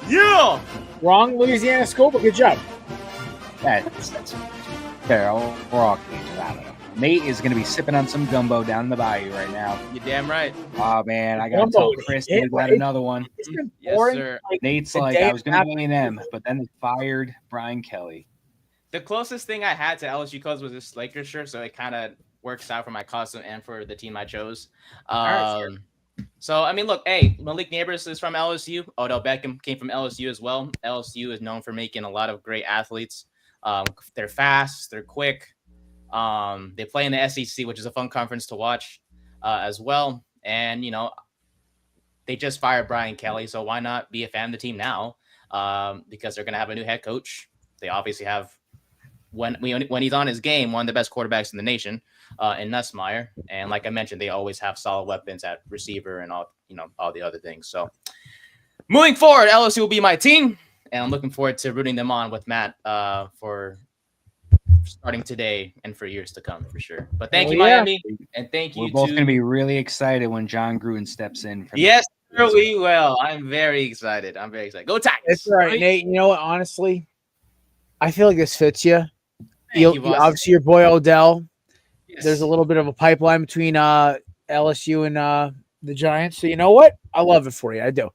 Yeah. Wrong Louisiana school, but good job. That's fair. We're all Cajuns. I don't know. Nate is going to be sipping on some gumbo down in the bayou right now. You're damn right. Oh, man. I got to Gumbo tell is Chris it, we got right? another one. It's been Yes, boring. sir. Nate's the like, day I was going to after- go A&M, but then they fired Brian Kelly. The closest thing I had to LSU colors was this Lakers shirt, so it kind of works out for my costume and for the team I chose. right, So, I mean, look, hey, Malik Neighbors is from LSU. Odell Beckham came from LSU as well. LSU is known for making a lot of great athletes. They're fast, they're quick. They play in the SEC, which is a fun conference to watch as well. And, they just fired Brian Kelly, so why not be a fan of the team now? because they're going to have a new head coach. They obviously have, when he's on his game, one of the best quarterbacks in the nation, in Nussmeier. And like I mentioned, they always have solid weapons at receiver and all the other things. So moving forward, LSU will be my team, and I'm looking forward to rooting them on with Matt for starting today and for years to come, for sure. But thank you, Miami, and thank you. We're both going to be really excited when John Gruden steps in. Yes, sir, we will. I'm very excited. Go Tigers! It's all right, Nate. You know what? Honestly, I feel like this fits you. Obviously, your boy Odell. Yes. There's a little bit of a pipeline between LSU and the Giants. So you know what? I love it for you. I do.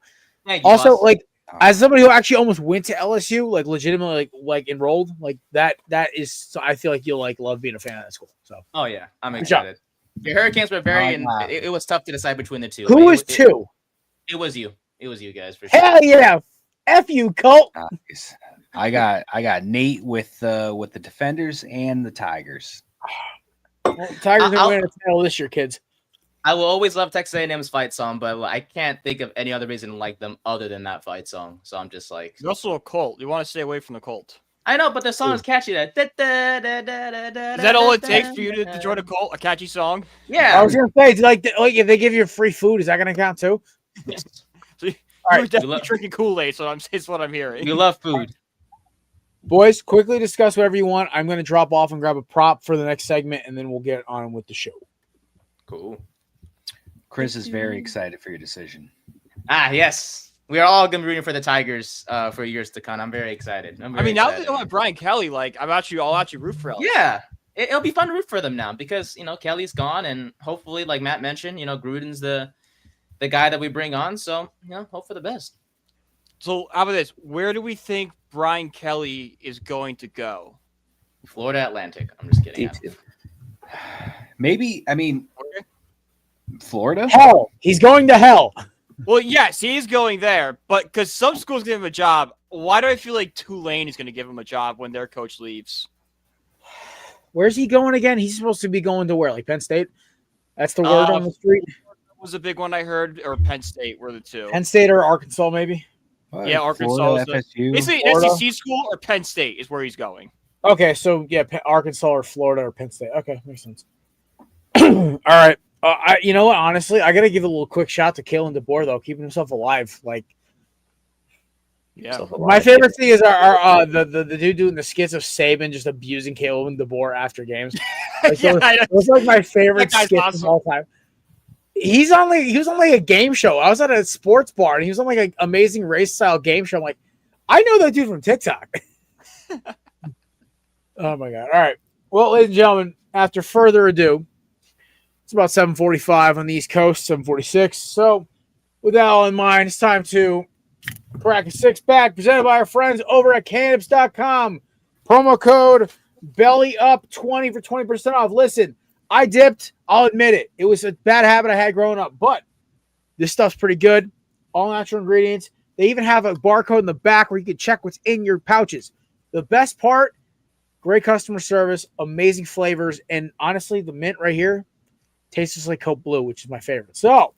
Thank you, also, boss. like, as somebody who actually almost went to LSU, like legitimately, like enrolled, like that is. So I feel like you'll like love being a fan of that school. So. Oh yeah, I'm excited. Your Hurricanes were very. It was tough to decide between the two. Who was two? It was you. It was you guys for sure. Hell yeah! F you, Colt. Nice. I got Nate with the Defenders and the Tigers. Well, Tigers are winning the title this year, kids. I will always love Texas A&M's fight song, but I can't think of any other reason to like them other than that fight song. So I'm just like, you're also a Colt. You want to stay away from the Colt. I know, but the song is catchy. Is that all it takes for you to join a Colt? A catchy song? Yeah. I was gonna say, like if they give you free food, is that gonna count too? Yes. So you're definitely drinking Kool-Aid. So it's what I'm hearing. You love food. Boys, quickly discuss whatever you want. I'm going to drop off and grab a prop for the next segment, and then we'll get on with the show. Cool. Chris is very excited for your decision. Yes. We are all going to be rooting for the Tigers for years to come. I'm very excited. Now that they don't have Brian Kelly, like I'll actually root for LSU. Yeah. It'll be fun to root for them now because, Kelly's gone, and hopefully, like Matt mentioned, Gruden's the guy that we bring on. So, hope for the best. So how about this? Where do we think Brian Kelly is going to go? Florida Atlantic. I'm just kidding. Maybe, Florida? Hell. He's going to hell. Well, yes, he is going there, but because some schools give him a job, why do I feel like Tulane is going to give him a job when their coach leaves? Where's he going again? He's supposed to be going to where? Like Penn State? That's the word on the street? Was a big one I heard, or Penn State were the two. Penn State or Arkansas, maybe? Yeah, Arkansas. Florida, FSU. Basically, Florida. SEC school or Penn State is where he's going. Okay, so yeah, Arkansas or Florida or Penn State. Okay, makes sense. All right. You know what? Honestly, I got to give a little quick shout to Kalen DeBoer, though, keeping himself alive. Like, yeah. My favorite thing is the dude doing the skits of Saban just abusing Kalen DeBoer after games. Like, it was like my favorite skit of all time. He was on like a game show. I was at a sports bar and he was on like an Amazing Race style game show. I'm like, I know that dude from TikTok. Oh my God. All right. Well, ladies and gentlemen, after further ado, it's about 7:45 on the East Coast, 7:46. So with that all in mind, it's time to crack a six-pack presented by our friends over at cannabis.com. Promo code BELLYUP20 for 20% off. Listen, I dipped. I'll admit it. It was a bad habit I had growing up, but this stuff's pretty good. All natural ingredients. They even have a barcode in the back where you can check what's in your pouches. The best part, great customer service, amazing flavors, and honestly, the mint right here tastes just like Coke Blue, which is my favorite. So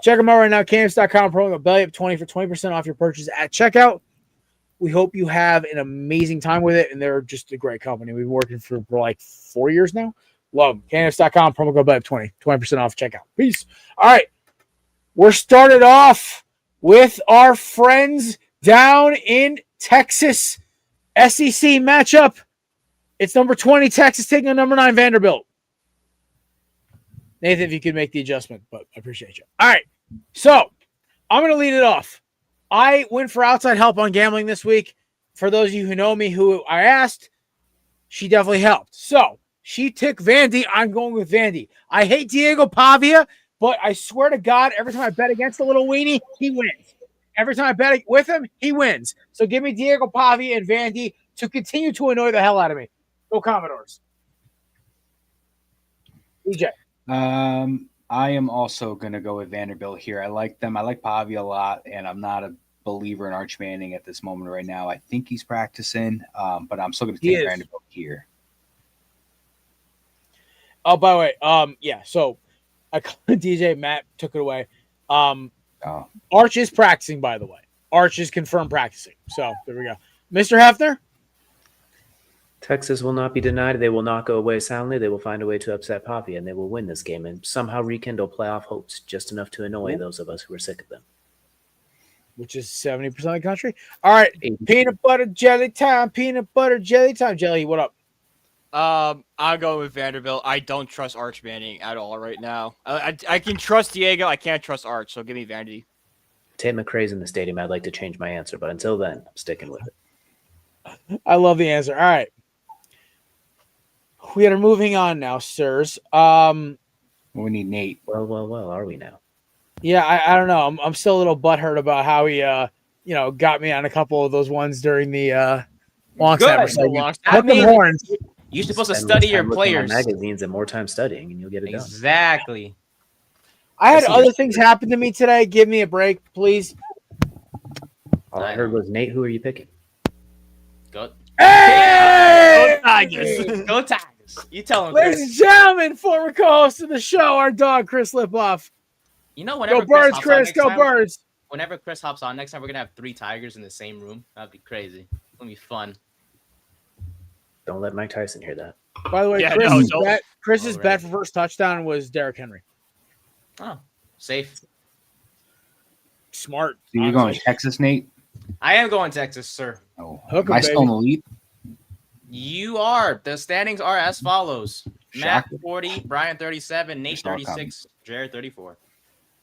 check them out right now. Cannabis.com, promo code BELLYUP20 for 20% off your purchase at checkout. We hope you have an amazing time with it, and they're just a great company. We've been working for like 4 years now. Love them. Cannabis.com, promo code BELLYUP20, 20% off checkout. Peace. All right. We're started off with our friends down in Texas. SEC matchup. It's number 20 Texas taking on number 9 Vanderbilt. Nathan, if you could make the adjustment, but I appreciate you. All right. So I'm going to lead it off. I went for outside help on gambling this week. For those of you who know me, who I asked, she definitely helped. So she took Vandy. I'm going with Vandy. I hate Diego Pavia, but I swear to God, every time I bet against the little weenie, he wins. Every time I bet with him, he wins. So give me Diego Pavia and Vandy to continue to annoy the hell out of me. Go Commodores. DJ. I am also going to go with Vanderbilt here. I like them. I like Pavia a lot, and I'm not a believer in Arch Manning at this moment right now. I think he's practicing, but I'm still going to take Vanderbilt here. Oh, by the way, yeah, so I DJ Matt took it away. Arch is practicing, by the way. Arch is confirmed practicing. So there we go. Mr. Hefner? Texas will not be denied. They will not go away soundly. They will find a way to upset Poppy, and they will win this game and somehow rekindle playoff hopes, just enough to annoy those of us who are sick of them. Which is 70% of the country. All right. Peanut butter jelly time. Peanut butter jelly time. Jelly, what up? I'll go with Vanderbilt. I don't trust Arch Manning at all right now. I can trust Diego. I can't trust Arch, so give me Vandy. Tate McRae's in the stadium. I'd like to change my answer, but until then, I'm sticking with it. I love the answer. All right. We are moving on now, sirs. We need Nate. Well, are we now? Yeah, I don't know. I'm still a little butthurt about how he got me on a couple of those ones during the long snapper segment. Put them horns. You're supposed to study your players. Magazines and more time studying, and you'll get it done. Exactly. I had other things happen to me today. Give me a break, please. All I heard was, Nate, who are you picking? Go. Hey! Go Tigers. Go Tigers. You tell him, Ladies and gentlemen, former co-host of the show, our dog, Chris Lipoff. You know, whenever Go Birds, Chris. Go Birds. Whenever Chris hops on next time, we're going to have 3 Tigers in the same room. That'd be crazy. It's going to be fun. Don't let Mike Tyson hear that. By the way, Chris's bet for first touchdown was Derrick Henry. Oh, safe. Smart. So you're going Texas, Nate? I am going Texas, sir. Oh, Hook 'em, am I still in the lead? You are. The standings are as follows. Matt Shocking. 40, Brian 37, Nate 36, Jared 34.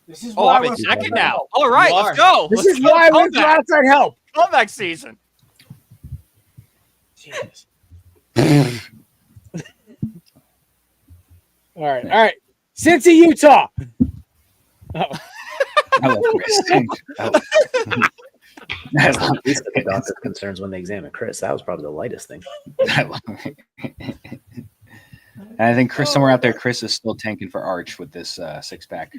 This is I'm in second now. All right, You let's are. go. This Let's is go. why I went for outside help. Comeback season. Jesus. All right. Cincy, Utah. Oh. I love Chris. That's the least of the doctor's concerns when they examine Chris. That was probably the lightest thing. And I think Chris, somewhere out there, Chris is still tanking for Arch with this 6-pack.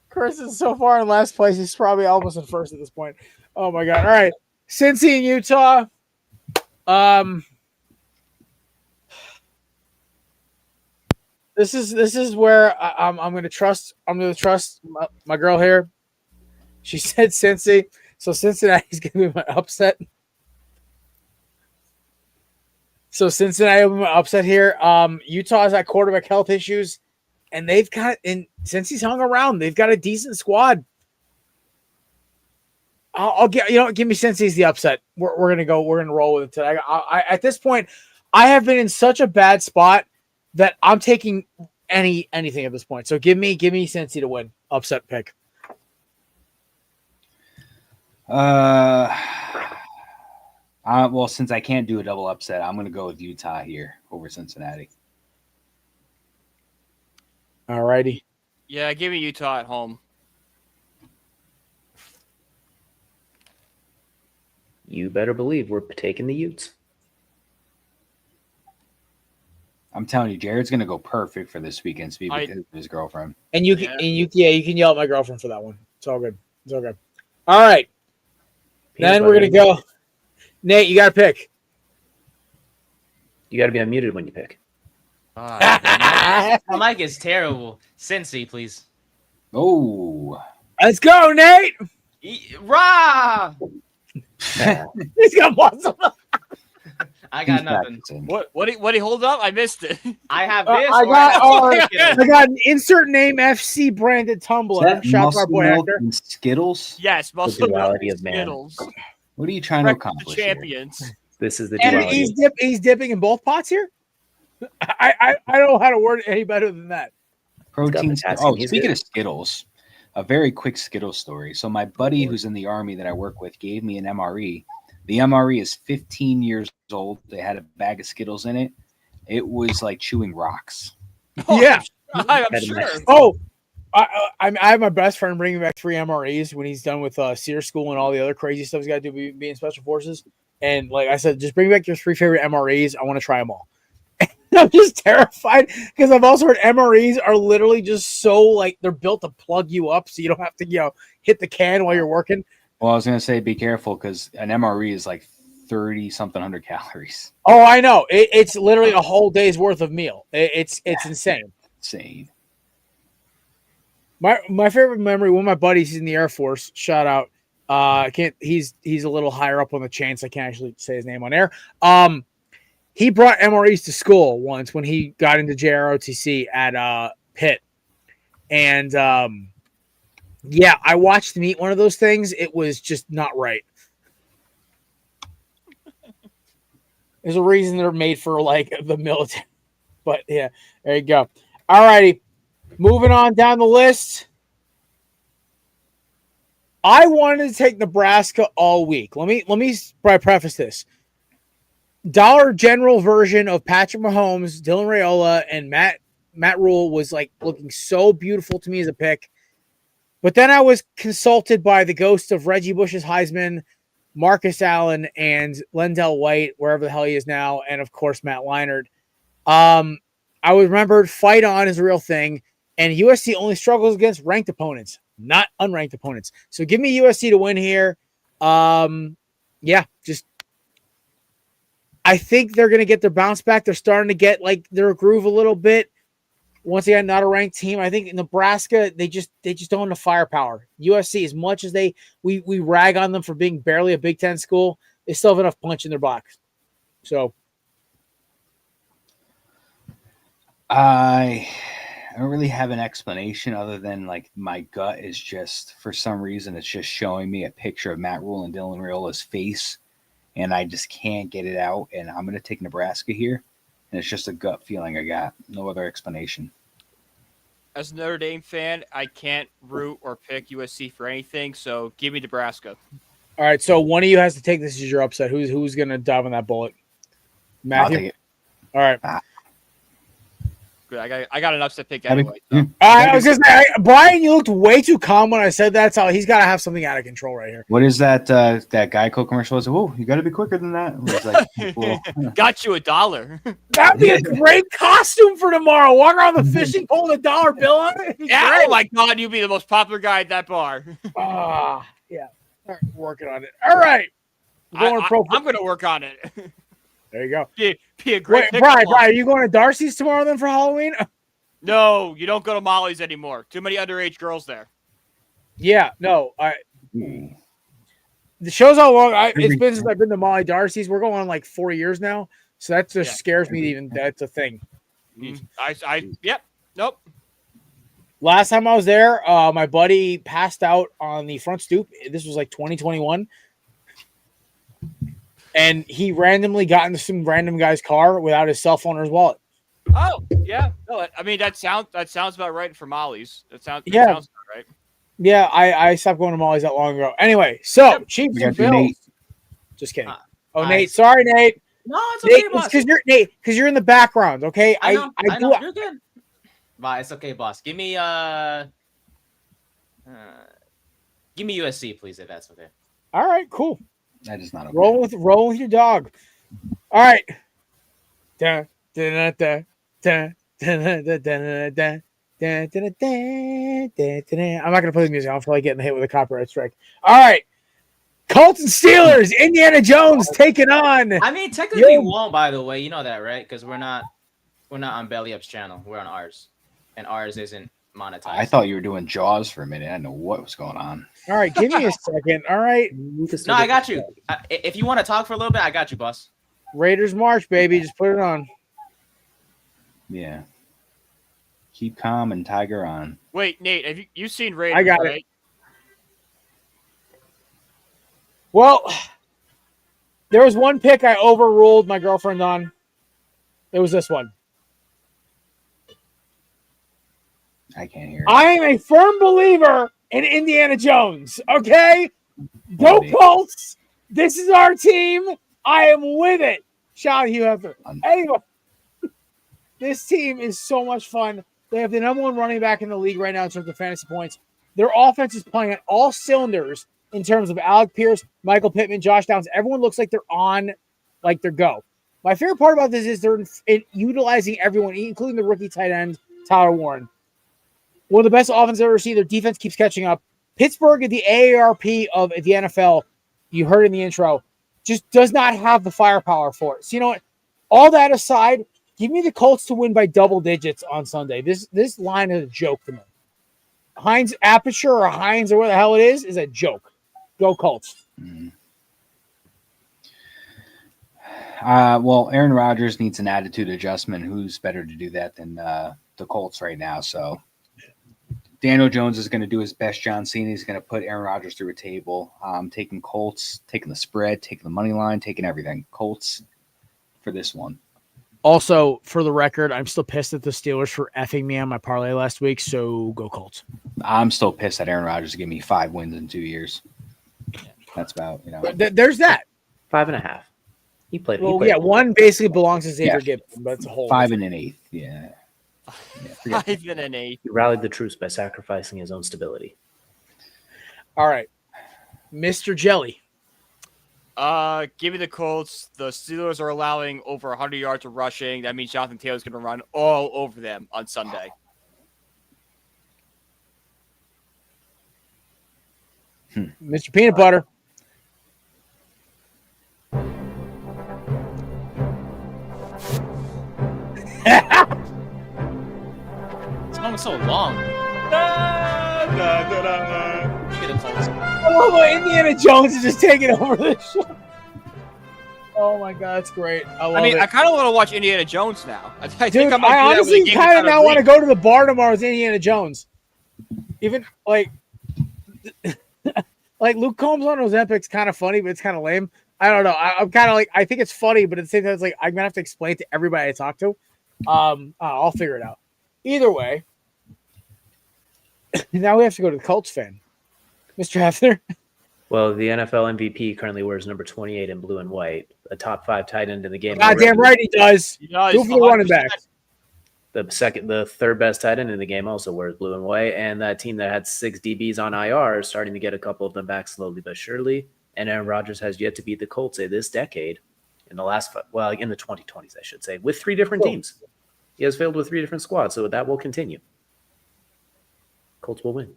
Chris is so far in last place. He's probably almost in first at this point. Oh my God! All right, Cincy and Utah. This is where I'm going to trust. I'm going to trust my girl here. She said Cincy, so Cincinnati's going to be my upset. So Cincinnati will be my upset here. Utah has got quarterback health issues, and they've got since he's hung around, they've got a decent squad. I'll get give me Cincy's the upset. We're gonna roll with it today. I at this point, I have been in such a bad spot that I'm taking anything at this point. So give me Cincy to win. Upset pick. Well, since I can't do a double upset, I'm going to go with Utah here over Cincinnati. All righty. Yeah, give me Utah at home. You better believe we're taking the Utes. I'm telling you, Jared's going to go perfect for this weekend speed because of his girlfriend. And you can you can yell at my girlfriend for that one. It's all good. It's all good. All right. Then we're gonna go. Nate, you got to pick. You got to be unmuted when you pick. My mic is terrible. Cincy, please. Oh. Let's go, Nate. Rah! He's got muscle. I got nothing. What he hold up? I missed it. I have this. I got an insert name FC branded tumbler. Shout out our boy Hector. Skittles? Yes, muscle duality of man. Skittles. What are you trying to accomplish? Champions. Here? This is the And duality. he's dipping in both pots here. I don't know how to word it any better than that. Protein. Oh, speaking of Skittles, a very quick Skittles story. So my buddy who's in the Army that I work with gave me an MRE. The MRE is 15 years old. They had a bag of Skittles in it. It was like chewing rocks. Yeah. I'm sure. Oh, I have my best friend bringing back 3 MREs when he's done with SEER school and all the other crazy stuff he's got to do being special forces. And like I said, just bring back your 3 favorite MREs. I want to try them all. I'm just terrified because I've also heard MREs are literally just so like they're built to plug you up so you don't have to hit the can while you're working. Well, I was going to say be careful because an MRE is like 30-something hundred calories. Oh, I know. It's literally a whole day's worth of meal. It's insane. Insane. My favorite memory, one of my buddies, he's in the Air Force, shout out. I can't. He's a little higher up on the chain, so I can't actually say his name on air. He brought MREs to school once when he got into JROTC at Pitt, and yeah, I watched him eat one of those things. It was just not right. There's a reason they're made for like the military, but yeah, there you go. All righty, moving on down the list. I wanted to take Nebraska all week. Let me preface this. Dollar General version of Patrick Mahomes, Dylan Raiola, and Matt Rule was like looking so beautiful to me as a pick. But then I was consulted by the ghost of Reggie Bush's Heisman, Marcus Allen, and Lendell White, wherever the hell he is now, and of course Matt Leinart. I remembered fight on is a real thing, and USC only struggles against ranked opponents, not unranked opponents. So give me USC to win here. Yeah, just I think they're going to get their bounce back. They're starting to get like their groove a little bit. Once again, not a ranked team. I think Nebraska, they just don't have the firepower. USC, as much as we rag on them for being barely a Big Ten school, they still have enough punch in their box. So I don't really have an explanation other than like my gut is just for some reason it's just showing me a picture of Matt Rule and Dylan Raiola's face, and I just can't get it out. And I'm going to take Nebraska here. And it's just a gut feeling I got. No other explanation. As a Notre Dame fan, I can't root or pick USC for anything, so give me Nebraska. All right, so one of you has to take this as your upset. Who's going to dive on that bullet? Matthew? I'll take it. All right. Good. I got an upset pick anyway. I was just saying, Brian, you looked way too calm when I said that. So he's got to have something out of control right here. What is that Geico commercial? Was, oh, you got to be quicker than that. It was like, well, Got you $1. That'd be a great costume for tomorrow. Walk around the fishing pole with $1 bill on it. Yeah, oh my God, you'd be the most popular guy at that bar. Yeah. All right, working on it. All right. I'm going to work on it. There you go. Be a great pick. Brian, are you going to Darcy's tomorrow then for Halloween? No, you don't go to Molly's anymore. Too many underage girls there. Yeah, no. The show's how long. It's been since I've been to Molly Darcy's. We're going on like 4 years now. So that just scares me even that's a thing. Yep. Nope. Last time I was there, my buddy passed out on the front stoop. This was like 2021. And he randomly got into some random guy's car without his cell phone or his wallet. Oh, yeah. No, I mean, that sounds about right for Molly's. That sounds about right. Yeah, I stopped going to Molly's that long ago. Anyway, so Chiefs and Bills. Just kidding. Nate. Sorry, Nate. No, it's okay, boss. Because you're in the background, okay? I know. You're good. But it's okay, boss. Give me USC, please, if that's okay. All right, cool. That is not okay. Roll with your dog. All right. I'm not gonna play the music. I'll probably get hit with a copyright strike. All right. Colts and Steelers. Indiana Jones taking on. I mean, technically we won't, by the way. You know that, right? Because we're not on Belly Up's channel. We're on ours. And ours isn't monetized. I thought you were doing Jaws for a minute. I didn't know what was going on. All right, give me a second. All right. No, I got you. If you want to talk for a little bit, I got you, boss. Raiders March, baby. Just put it on. Yeah. Keep calm and Tiger on. Wait, Nate, have you seen Raiders? I got it. Well, there was one pick I overruled my girlfriend on. It was this one. I can't hear it. I am a firm believer in Indiana Jones. Okay? Go Colts. This is our team. I am with it. Shout out Hugh Hefner. Anyway, this team is so much fun. They have the number one running back in the league right now in terms of fantasy points. Their offense is playing at all cylinders in terms of Alec Pierce, Michael Pittman, Josh Downs. Everyone looks like they're on, like they're go. My favorite part about this is they're utilizing everyone, including the rookie tight end, Tyler Warren. One of the best offenses I've ever seen. Their defense keeps catching up. Pittsburgh, the AARP of the NFL, you heard in the intro, just does not have the firepower for it. So you know what? All that aside, give me the Colts to win by double digits on Sunday. This line is a joke to me. Heinz Aperture or Heinz or what the hell it is a joke. Go Colts. Well, Aaron Rodgers needs an attitude adjustment. Who's better to do that than the Colts right now? So Daniel Jones is going to do his best. John Cena is going to put Aaron Rodgers through a table. Taking Colts, taking the spread, taking the money line, taking everything. Colts for this one. Also, for the record, I'm still pissed at the Steelers for effing me on my parlay last week, so go Colts. I'm still pissed at Aaron Rodgers to give me 5 wins in 2 years. That's about, There's that. 5.5. He played. Well, he played yeah, one basically belongs to Xavier Gibson, but it's a whole 5 and an 8th. Yeah. 5 and an 8. He rallied the troops by sacrificing his own stability. All right, Mr. Jelly. Give me the Colts. The Steelers are allowing over 100 yards of rushing. That means Jonathan Taylor's going to run all over them on Sunday. Mr. Peanut Butter. This one was so long. Give me the Colts. Oh, my Indiana Jones is just taking over this show. Oh my God, it's great. I mean, it. I kind of want to watch Indiana Jones now. I think Dude, I might I do that honestly when the game kind of gets out now want to reach. go to the bar tomorrow with Indiana Jones. Even like Luke Combs on Ozempic's kind of funny, but it's kind of lame. I don't know. I'm kind of like, I think it's funny, but at the same time, it's like I'm gonna have to explain to everybody I talk to. I'll figure it out. Either way, now we have to go to the Colts fan, Mr. Hefner. Well, the NFL MVP currently wears number 28 in blue and white, a top 5 tight end in the game. Goddamn right he does. He does, Go for the running back. The third best tight end in the game also wears blue and white, and that team that had 6 DBs on IR is starting to get a couple of them back slowly but surely. And Aaron Rodgers has yet to beat the Colts this decade in the in the 2020s, I should say, with 3 different teams. He has failed with 3 different squads, so that will continue. Colts will win.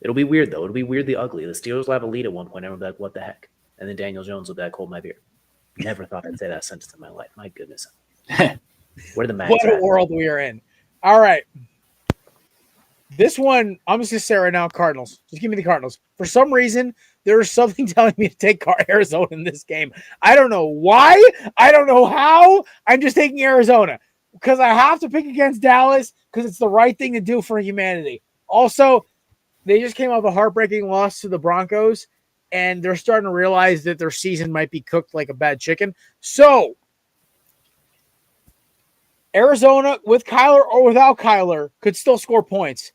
It'll be weird, though. It'll be weirdly ugly. The Steelers will have a lead at one point, and I'll be like, what the heck? And then Daniel Jones will be like, hold my beer. Never thought I'd say that sentence in my life. My goodness. Where the Mags What a at? world we are in. All right. This one, I'm just going to say right now, Cardinals. Just give me the Cardinals. For some reason, there is something telling me to take Arizona in this game. I don't know why. I don't know how. I'm just taking Arizona because I have to pick against Dallas because it's the right thing to do for humanity. Also, they just came off a heartbreaking loss to the Broncos, and they're starting to realize that their season might be cooked like a bad chicken. So, Arizona, with Kyler or without Kyler, could still score points.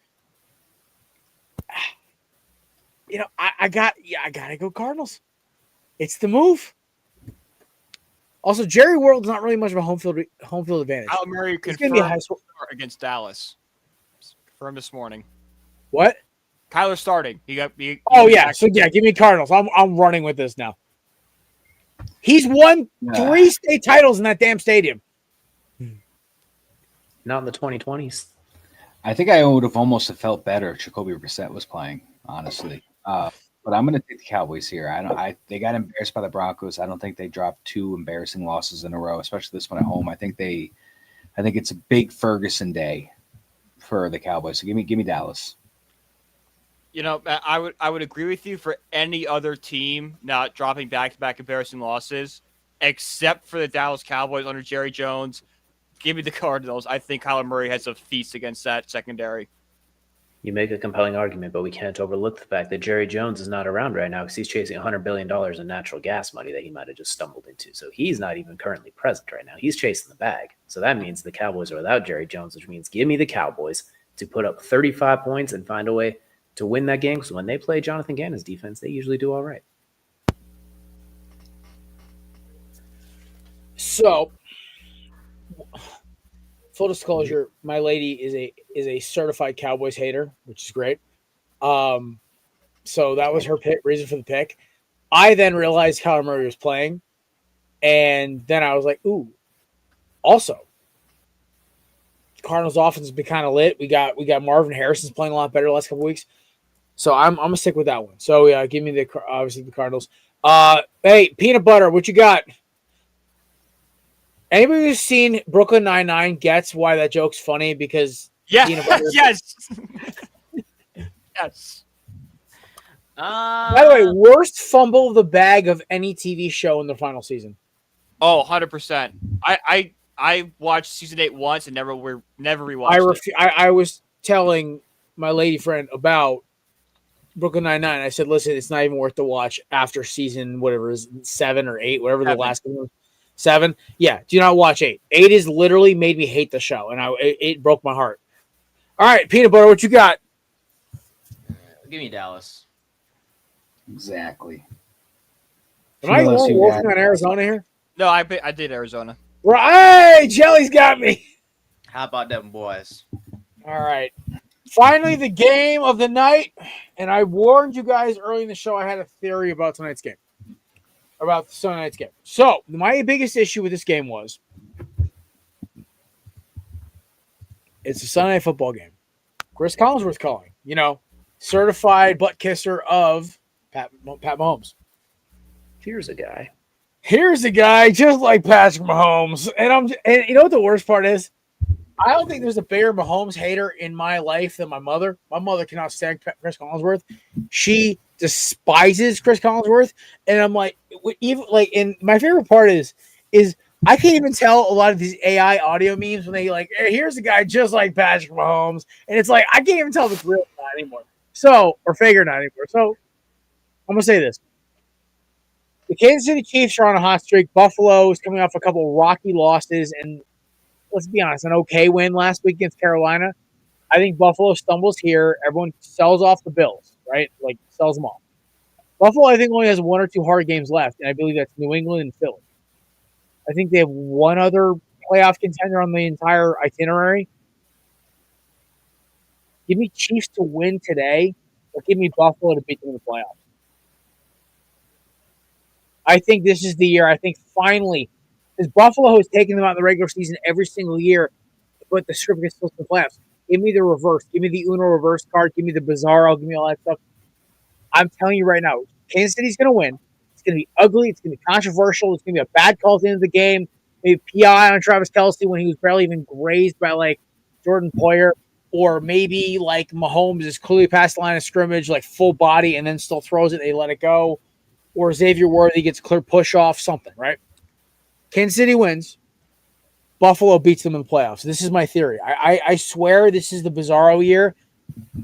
I gotta go Cardinals. It's the move. Also, Jerry World's not really much of a home field advantage. Kyler Murray It's gonna be a high confirmed score. against Dallas. Confirmed this morning. What? Kyler starting. Yeah. So yeah, give me Cardinals. I'm running with this now. He's won 3 state titles in that damn stadium. Not in the 2020s. I think I would have almost have felt better if Jacoby Brissett was playing, honestly. But I'm going to take the Cowboys here. They got embarrassed by the Broncos. I don't think they dropped 2 embarrassing losses in a row, especially this one at home. I think it's a big Ferguson day for the Cowboys. So give me Dallas. I would agree with you for any other team not dropping back-to-back embarrassing losses, except for the Dallas Cowboys under Jerry Jones. Give me the Cardinals. I think Kyler Murray has a feast against that secondary. You make a compelling argument, but we can't overlook the fact that Jerry Jones is not around right now because he's chasing $100 billion in natural gas money that he might have just stumbled into. So he's not even currently present right now. He's chasing the bag. So that means the Cowboys are without Jerry Jones, which means give me the Cowboys to put up 35 points and find a way to win that game. Because when they play Jonathan Gannon's defense, they usually do all right. So, full disclosure, my lady is a certified Cowboys hater, which is great. So that was her reason for the pick. I then realized Kyler Murray was playing, and then I was like, ooh. Also, Cardinals offense has been kind of lit. We got Marvin Harrison's playing a lot better the last couple weeks. So I'm gonna stick with that one. So yeah, give me obviously the Cardinals. Hey, Peanut Butter, what you got? Anybody who's seen Brooklyn Nine-Nine gets why that joke's funny because Yeah. peanut butter. Yes. Yes. By the way, worst fumble of the bag of any TV show in the final season. Oh, 100%. I watched season 8 once and never rewatched it. I was telling my lady friend about Brooklyn Nine-Nine. I said, listen, it's not even worth to watch after season, whatever it is, 7 or 8, whatever the last one was. 7? Yeah, do not watch 8. 8 is literally made me hate the show, and it broke my heart. All right, Peanut Butter, what you got? Give me Dallas. Exactly. Am I working on Arizona here? No, I did Arizona. Right, Jelly's got me. How about them boys? All right. Finally, the game of the night. And I warned you guys early in the show I had a theory about tonight's game. About Sunday night's game. So, my biggest issue with this game was it's a Sunday night football game. Chris Collinsworth calling. Certified butt kisser of Pat Mahomes. Here's a guy just like Patrick Mahomes. And you know what the worst part is? I don't think there's a bigger Mahomes hater in my life than my mother. My mother cannot stand Chris Collinsworth. She despises Chris Collinsworth. And I'm like, and my favorite part is I can't even tell a lot of these AI audio memes when they hey, here's a guy just like Patrick Mahomes. And it's like, I can't even tell if it's real or not anymore. Or fake or not anymore. So I'm going to say this. The Kansas City Chiefs are on a hot streak. Buffalo is coming off a couple rocky losses. And let's be honest, an okay win last week against Carolina. I think Buffalo stumbles here. Everyone sells off the Bills, right? Sells them off. Buffalo, I think, only has 1 or 2 hard games left. And I believe that's New England and Philly. I think they have one other playoff contender on the entire itinerary. Give me Chiefs to win today, or give me Buffalo to beat them in the playoffs. I think this is the year. I think finally, because Buffalo has taken them out in the regular season every single year, but the script gets flipped in the playoffs. Give me the reverse. Give me the Uno reverse card. Give me the Bizarro. Give me all that stuff. I'm telling you right now, Kansas City's going to win. It's going to be ugly. It's going to be controversial. It's going to be a bad call at the end of the game. Maybe PI on Travis Kelce when he was barely even grazed by Jordan Poyer. Or maybe Mahomes is clearly past the line of scrimmage, full body, and then still throws it. They let it go. Or Xavier Worthy gets a clear push off, something, right? Kansas City wins. Buffalo beats them in the playoffs. This is my theory. I swear this is the Bizarro year.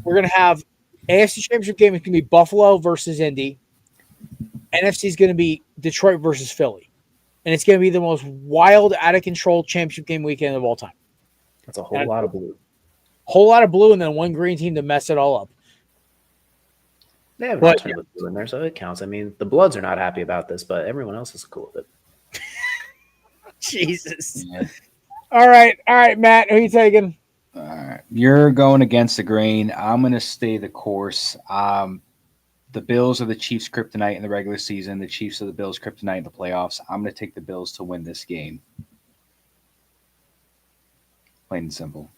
We're going to have AFC Championship game. It's going to be Buffalo versus Indy. NFC is going to be Detroit versus Philly. And it's going to be the most wild, out-of-control championship game weekend of all time. That's a whole lot of blue. Whole lot of blue and then one green team to mess it all up. They have a ton of blue in there, so it counts. I mean, the Bloods are not happy about this, but everyone else is cool with it. Jesus. Yeah. All right, Matt, who are you taking? All right. You're going against the grain. I'm going to stay the course. The Bills are the Chiefs' kryptonite in the regular season. The Chiefs are the Bills' kryptonite in the playoffs. I'm going to take the Bills to win this game. Plain and simple.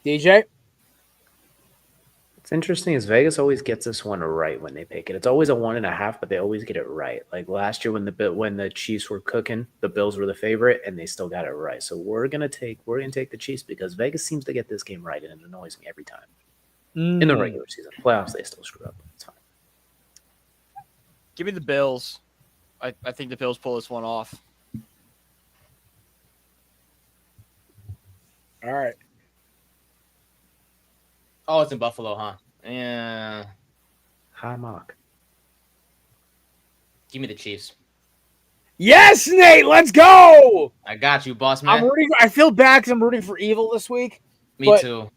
DJ? What's interesting is Vegas always gets this one right when they pick it. It's always a 1.5, but they always get it right. Like last year when the Chiefs were cooking, the Bills were the favorite, and they still got it right. So we're gonna take the Chiefs because Vegas seems to get this game right, and it annoys me every time. In the regular season, playoffs they still screw up. It's fine. Give me the Bills. I think the Bills pull this one off. All right. Oh, it's in Buffalo, huh? Yeah. High mock. Give me the Chiefs. Yes, Nate, let's go. I got you, boss man. I feel bad because I'm rooting for evil this week. Me too.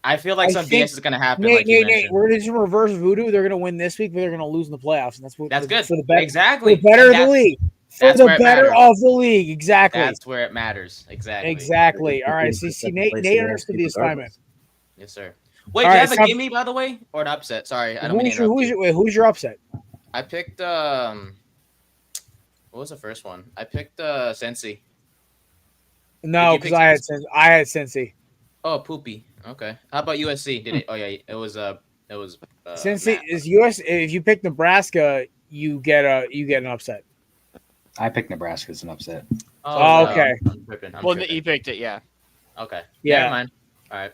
I feel like some BS is going to happen. Nate, we're going to do reverse voodoo. They're going to win this week, but they're going to lose in the playoffs. And that's good. For the better, exactly. For the better of the league. For the better of the league. Exactly. That's where it matters. Exactly. All right. See, Nate understood the assignment. Yes, sir. Wait, do you have a gimme, by the way? Or an upset? Sorry, I don't mean to interrupt you. Who's your upset? I picked, what was the first one? I picked Cincy. No, because I had Cincy. Oh, poopy. Okay. How about USC? Did it? Oh yeah, it was Cincy is US. If you pick Nebraska, you get an upset. I picked Nebraska as an upset. Oh, okay. I'm tripping. You picked it, yeah. Okay. Yeah. Never mind. All right.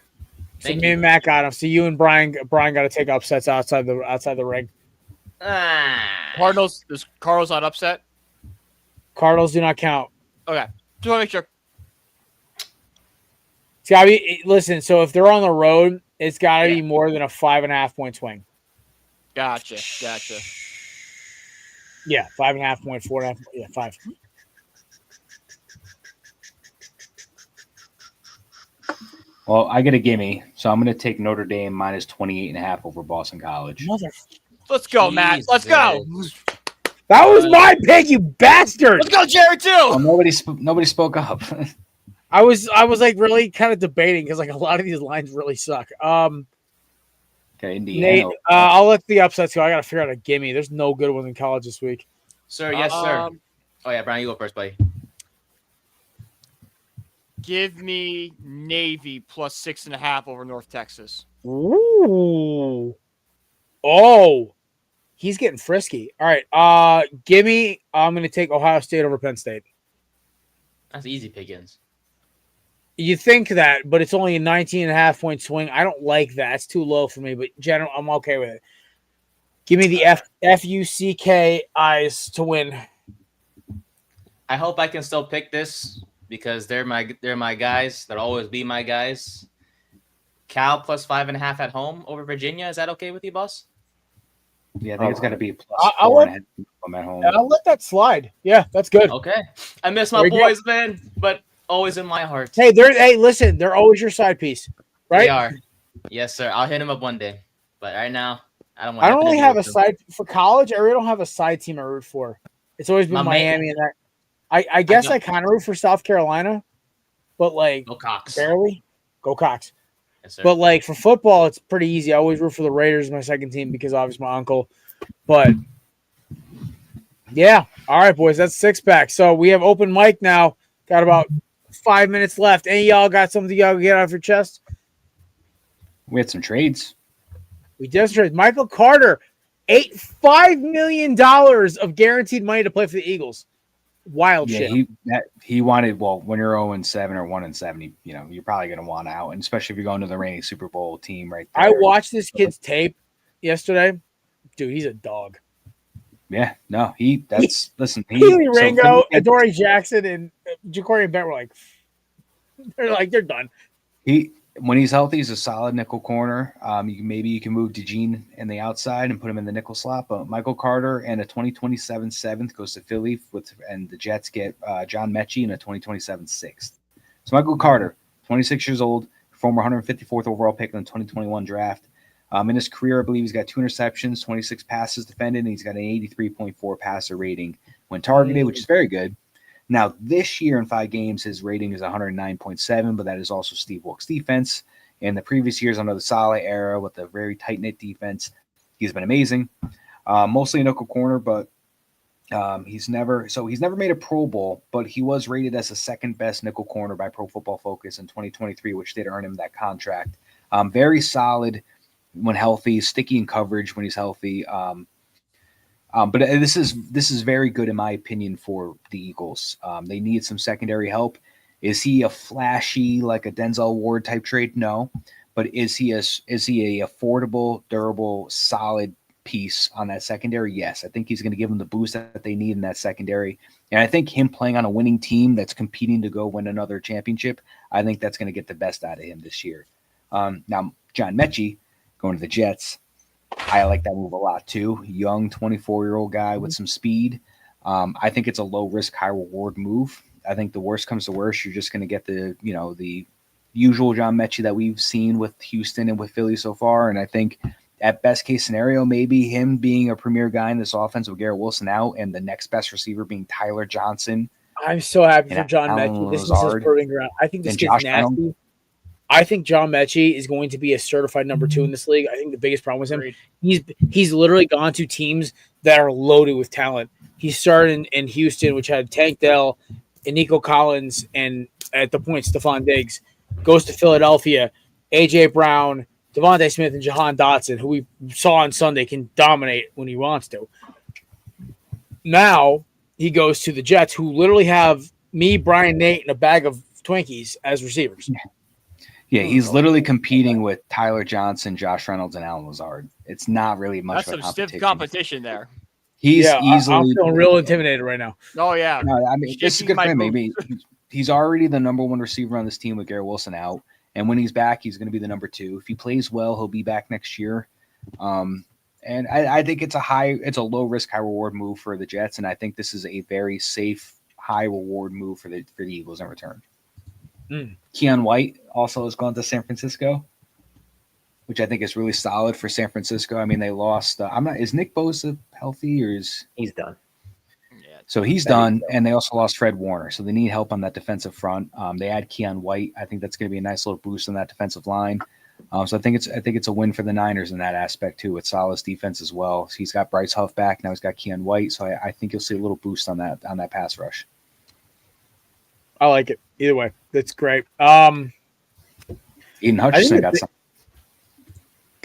So me and Matt got him. So you and Brian got to take upsets outside the ring. Cardinals. Does Cardinals not upset? Cardinals do not count. Okay. Just want to make sure. It's gotta be. Listen. So if they're on the road, it's got to be more than a 5.5 point swing. Gotcha. Yeah, 5.5 point, 4.5. Yeah, 5. Well, I get a gimme, so I'm going to take Notre Dame minus 28.5 over Boston College. Let's go, Matt. Let's go. That was my pick, you bastard. Let's go, Jerry, too. Well, nobody spoke up. I was like really kind of debating because like a lot of these lines really suck. Okay, Indiana. Nate, I'll let the upsets go. I got to figure out a gimme. There's no good ones in college this week. Sir, yes, sir. Oh, yeah, Brian, you go first, buddy. Give me Navy plus 6.5 over North Texas. Ooh. Oh. He's getting frisky. All right. Give me. I'm going to take Ohio State over Penn State. That's easy pickings. You think that, but it's only a 19.5 point swing. I don't like that. It's too low for me, but general, I'm okay with it. Give me the FUCK eyes to win. I hope I can still pick this because they're my guys. They'll always be my guys. Cal plus 5.5 at home over Virginia. Is that okay with you, boss? Yeah, I think it's going to be plus 4.5 at home. I'll let that slide. Yeah, that's good. Okay. I miss my boys, man, but always in my heart. Hey, listen, they're always your side piece, right? They are. Yes, sir. I'll hit him up one day. But right now, I don't want I don't really have a side for college. I really don't have a side team I root for. It's always been Miami and that. I guess I kind of root for South Carolina, but like Go Cox. barely. Go Cox. Yes, sir. But like for football, it's pretty easy. I always root for the Raiders, my second team, because obviously my uncle. But yeah, all right, boys, that's 6-pack. So we have open mic now. Got about 5 minutes left. Any of y'all got something y'all get off your chest? We had some trades. We just traded Michael Carter, $5 million of guaranteed money to play for the Eagles. Wild shit. He wanted, well, when you're 0-7 or 1-7, you're probably going to want out, and especially if you're going to the reigning Super Bowl team right there. I watched this kid's tape yesterday. Dude, he's a dog. Yeah, no, listen. Healy Ringo, Adoree Jackson, and Ja'Cory Bent were they're done. When he's healthy, he's a solid nickel corner. You can move DeJean in the outside and put him in the nickel slot. But Michael Carter and a 2027 7th goes to Philly, and the Jets get John Mechie and a 2027 6th. So Michael Carter, 26 years old, former 154th overall pick in the 2021 draft. In his career, I believe he's got 2 interceptions, 26 passes defended, and he's got an 83.4 passer rating when targeted, which is very good. Now, this year in 5 games, his rating is 109.7, but that is also Steve Wilkes' defense. In the previous years under the Saleh era with a very tight-knit defense, he's been amazing. Mostly a nickel corner, but he's never made a Pro Bowl, but he was rated as the second best nickel corner by Pro Football Focus in 2023, which did earn him that contract. Very solid when healthy, sticky in coverage when he's healthy. But this is very good in my opinion for the Eagles. They need some secondary help. Is he a flashy like a Denzel Ward type trade? No, but is he a affordable, durable, solid piece on that secondary? Yes, I think he's going to give them the boost that they need in that secondary. And I think him playing on a winning team that's competing to go win another championship, I think that's going to get the best out of him this year. Now John Mechie going to the Jets. I like that move a lot too. Young 24-year-old guy with some speed. I think it's a low risk, high reward move. I think the worst comes to worst, you're just going to get the usual John Mechie that we've seen with Houston and with Philly so far. And I think at best case scenario, maybe him being a premier guy in this offense with Garrett Wilson out and the next best receiver being Tyler Johnson. I'm so happy for John Mechie. This is his proving ground. I think this kid's nasty. I think John Mechie is going to be a certified number 2 in this league. I think the biggest problem with him, he's literally gone to teams that are loaded with talent. He started in Houston, which had Tank Dell and Nico Collins, and at the point, Stephon Diggs. Goes to Philadelphia, A.J. Brown, Devontae Smith, and Jahan Dotson, who we saw on Sunday can dominate when he wants to. Now he goes to the Jets, who literally have me, Brian, Nate, and a bag of Twinkies as receivers. Yeah, he's literally competing with Tyler Johnson, Josh Reynolds, and Alan Lazard. It's not really much That's of a some competition. stiff competition there. He's I'm easily. feeling real intimidated right now. Oh yeah. I mean, this is Shaking good my for him. boots. Maybe he's already the number one receiver on this team with Garrett Wilson out, and when he's back, he's going to be the number 2. If he plays well, he'll be back next year. And I think it's a low risk, high reward move for the Jets, and I think this is a very safe, high reward move for the Eagles in return. Keon White also has gone to San Francisco, which I think is really solid for San Francisco. I mean, they lost. Is Nick Bosa healthy or is He's done? So he's done, and they also lost Fred Warner. So they need help on that defensive front. They add Keon White. I think that's going to be a nice little boost on that defensive line. So I think it's a win for the Niners in that aspect too, with Saleh's defense as well. So he's got Bryce Huff back now. He's got Keon White. So I think you'll see a little boost on that pass rush. I like it. Either way, that's great. Aiden Hutchinson got something.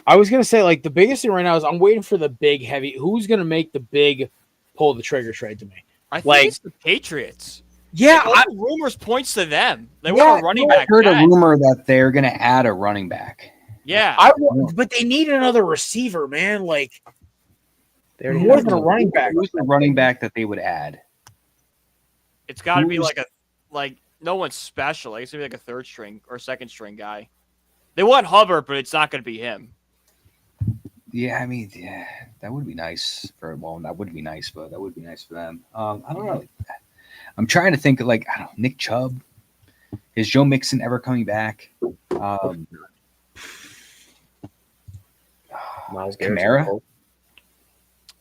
I was gonna say, like, the biggest thing right now is I'm waiting for the big heavy. Who's gonna make the big pull the trigger trade to me? I think it's the Patriots. Yeah, All the rumors points to them. They want a running back. I heard a rumor that they're going to add a running back. Yeah, but they need another receiver, man. Like, They're more than a running back. Who's the running back that they would add? it's got to be like no one's special. Like, it's gonna be like a third string or second string guy. They want Hubbard, but it's not gonna be him. Yeah, I mean, that would be nice for. Well, that would be nice, but that would be nice for them. I don't know. I'm trying to think of, like, I don't know, Nick Chubb. Is Joe Mixon ever coming back? Miles Kamara?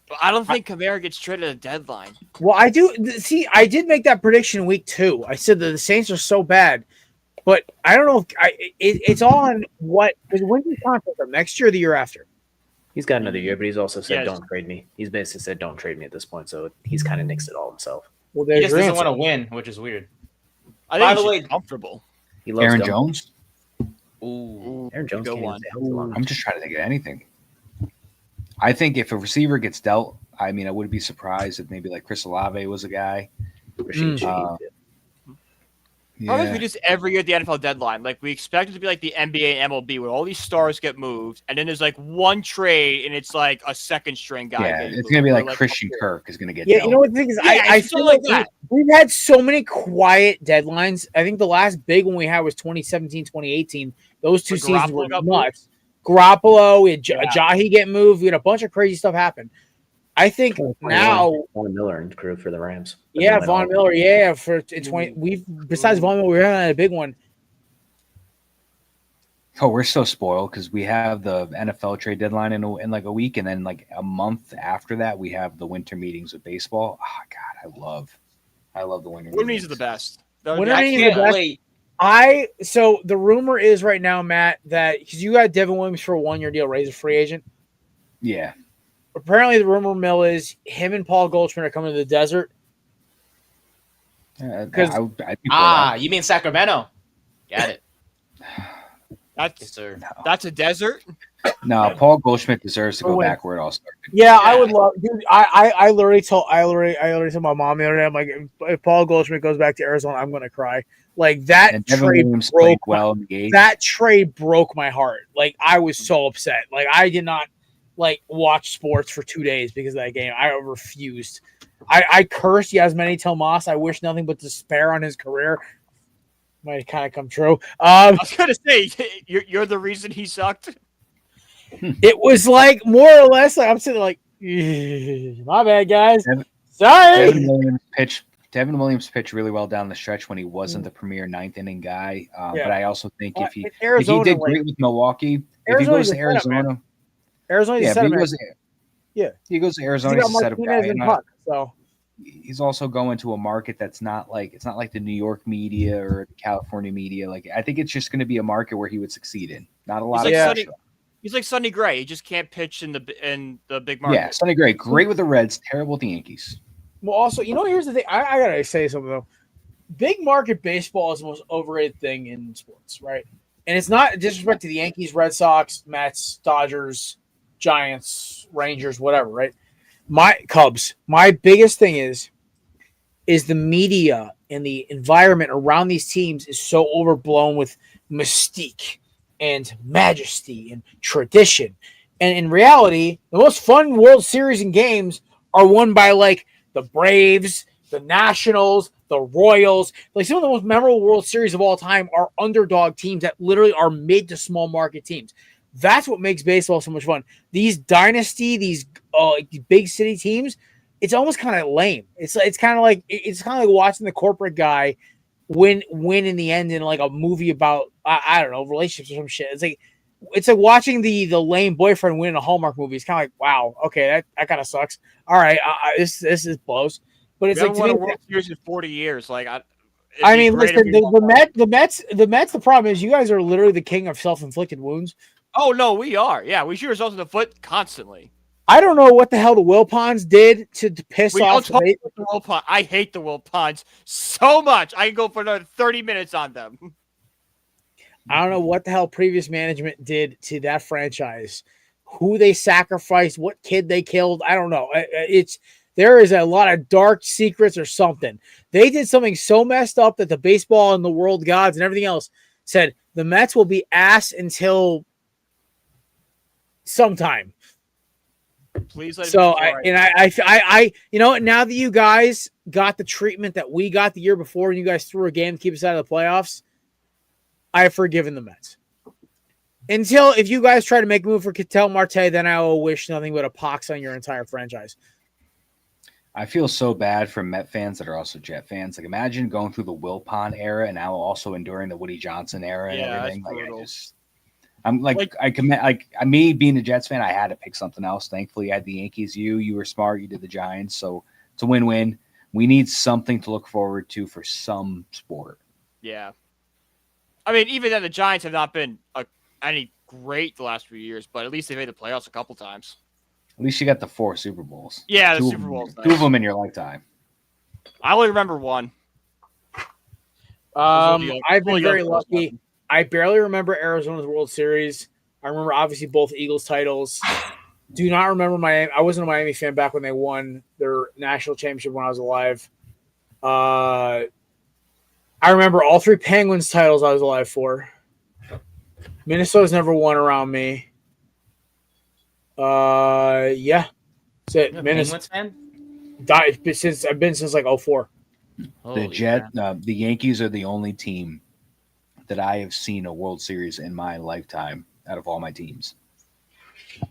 But I don't think Kamara gets traded at the deadline. Well, I do see. I did make that prediction in week 2. I said that the Saints are so bad, but I don't know. It's all on what, because when's his contract from, next year or the year after? He's got another year, but he's also said, Yes. "Don't trade me." He's basically said, "Don't trade me" at this point. So he's kind of nixed it all himself. Well, He there's just your doesn't answer. want to win, which is weird. I By think the he's way- comfortable. He loves Aaron going- Jones? Ooh. Aaron Jones Good can't one. even stay healthy long. I'm just trying to think of anything. I think if a receiver gets dealt, I mean, I wouldn't be surprised if maybe like Chris Olave was a guy. Rashid Shaheed. I think we just every year at the NFL deadline, like we expect it to be like the NBA and MLB, where all these stars get moved, and then there's like one trade, and it's like a second string guy. Yeah, getting it's gonna be moved, or, like Christian Kirk is gonna get Yeah, dealt. you know what the thing is? I it's feel something like like that. we've had so many quiet deadlines. I think the last big one we had was 2017, 2018. Those two When seasons Garoppolo were got nuts. Garoppolo, we had Yeah. Jahi get moved. We had a bunch of crazy stuff happen. I think now, Von Miller and crew for the Rams. But yeah, then Von all- Miller, yeah, for in 20. We've besides Von Miller, we haven't had a big one. Oh, we're so spoiled because we have the NFL trade deadline in like a week, and then like a month after that, we have the winter meetings with baseball. Oh God, I love the winter Winter meetings. meetings are the best. Winter I meetings are can't the best. wait. So the rumor is right now, Matt, that because you got Devin Williams for a 1-year deal, raise a free agent. Yeah, Apparently, the rumor mill is him and Paul Goldschmidt are coming to the desert. because You mean Sacramento? Got it. Yes, That's sir. that's a desert. no, Paul Goldschmidt deserves to go wait. back where it all started. Yeah, I would love, dude. I literally told my mom the other day, I'm like, if Paul Goldschmidt goes back to Arizona, I'm gonna cry. Like that And Devin trade Williams broke played well in the game. that trade broke my heart. Like I was so upset. Like I did not like watch sports for 2 days because of that game. I refused. I cursed Yasmani Tomas. I wish nothing but despair on his career. Might kind of come true. I was gonna say you're the reason he sucked. It was like more or less like I'm sitting there like, my bad, guys. Sorry. Devin Williams pitched really well down the stretch when he wasn't the premier 9th inning guy. But I also think if he did great with Milwaukee, if he goes to Arizona, Arizona's yeah, set if he up, goes, yeah. he goes to He's Arizona, got he's a setup guy. Martinez and Puck, so He's also going to a market that's not like the New York media or the California media. Like I think it's just going to be a market where he would succeed in. Not a lot He's of like pressure. He's like Sonny Gray. He just can't pitch in the big market. Yeah, Sonny Gray, great with the Reds, terrible with the Yankees. well, also, here's the thing. I gotta say something though. Big market baseball is the most overrated thing in sports, right? And it's not disrespect to the Yankees, Red Sox, Mets, Dodgers, Giants, Rangers, whatever, right? My Cubs. My biggest thing is the media and the environment around these teams is so overblown with mystique and majesty and tradition. And in reality, the most fun World Series and games are won by like the Braves, the Nationals, the Royals. Like some of the most memorable World Series of all time are underdog teams that literally are mid to small market teams. That's what makes baseball so much fun. These dynasty, these big city teams, it's almost kind of lame. It's kind of like watching the corporate guy win in the end in like a movie about I don't know, relationships or some shit. It's like watching the lame boyfriend win in a Hallmark movie. It's kind of like, wow, okay, that kind of sucks. All right, this is blows. But it's like won a World Series in 40 years. Like I mean, listen, the Mets. The problem is you guys are literally the king of self-inflicted wounds. Oh no, we are. Yeah, we shoot ourselves in the foot constantly. I don't know what the hell the Wilpons did to piss off. The Wilpons. I hate the Wilpons so much. I can go for another 30 minutes on them. I don't know what the hell previous management did to that franchise, who they sacrificed, what kid they killed. I don't know. There is a lot of dark secrets or something. They did something so messed up that the baseball and the world gods and everything else said the Mets will be ass until sometime. Please let so I you know, now that you guys got the treatment that we got the year before and you guys threw a game to keep us out of the playoffs, I have forgiven the Mets. Until if you guys try to make a move for Ketel Marte, then I will wish nothing but a pox on your entire franchise. I feel so bad for Met fans that are also Jet fans. Like, imagine going through the Wilpon era and now also enduring the Woody Johnson era and everything. Me being a Jets fan, I had to pick something else. Thankfully, I had the Yankees. You were smart. You did the Giants. So it's a win-win. We need something to look forward to for some sport. Yeah. I mean, even then, the Giants have not been any great the last few years, but at least they made the playoffs a couple times. At least you got the 4 Super Bowls. Yeah, the Super Bowls. Two of them in your lifetime. I only remember one. I've been very lucky. I barely remember Arizona's World Series. I remember obviously both Eagles titles. Do not remember Miami. I wasn't a Miami fan back when they won their national championship when I was alive. I remember all 3 Penguins titles I was alive for. Minnesota's never won around me. Yeah. That's it. Penguins fan? I've been since like 04. The Yankees are the only team that I have seen a World Series in my lifetime out of all my teams.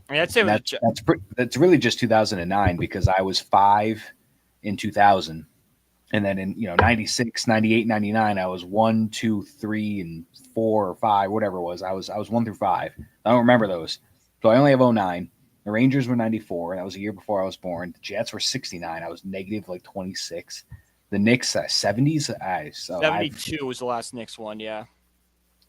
I mean, I'd say that's really just 2009 because I was 5 in 2000. And then in 96, 98, 99, I was 1, 2, 3, and 4 or 5, whatever it was. I was 1 through 5. I don't remember those. So I only have 09. The Rangers were 94. That was a year before I was born. The Jets were 69. I was negative like 26. The Knicks 70s. 72 was the last Knicks one. Yeah.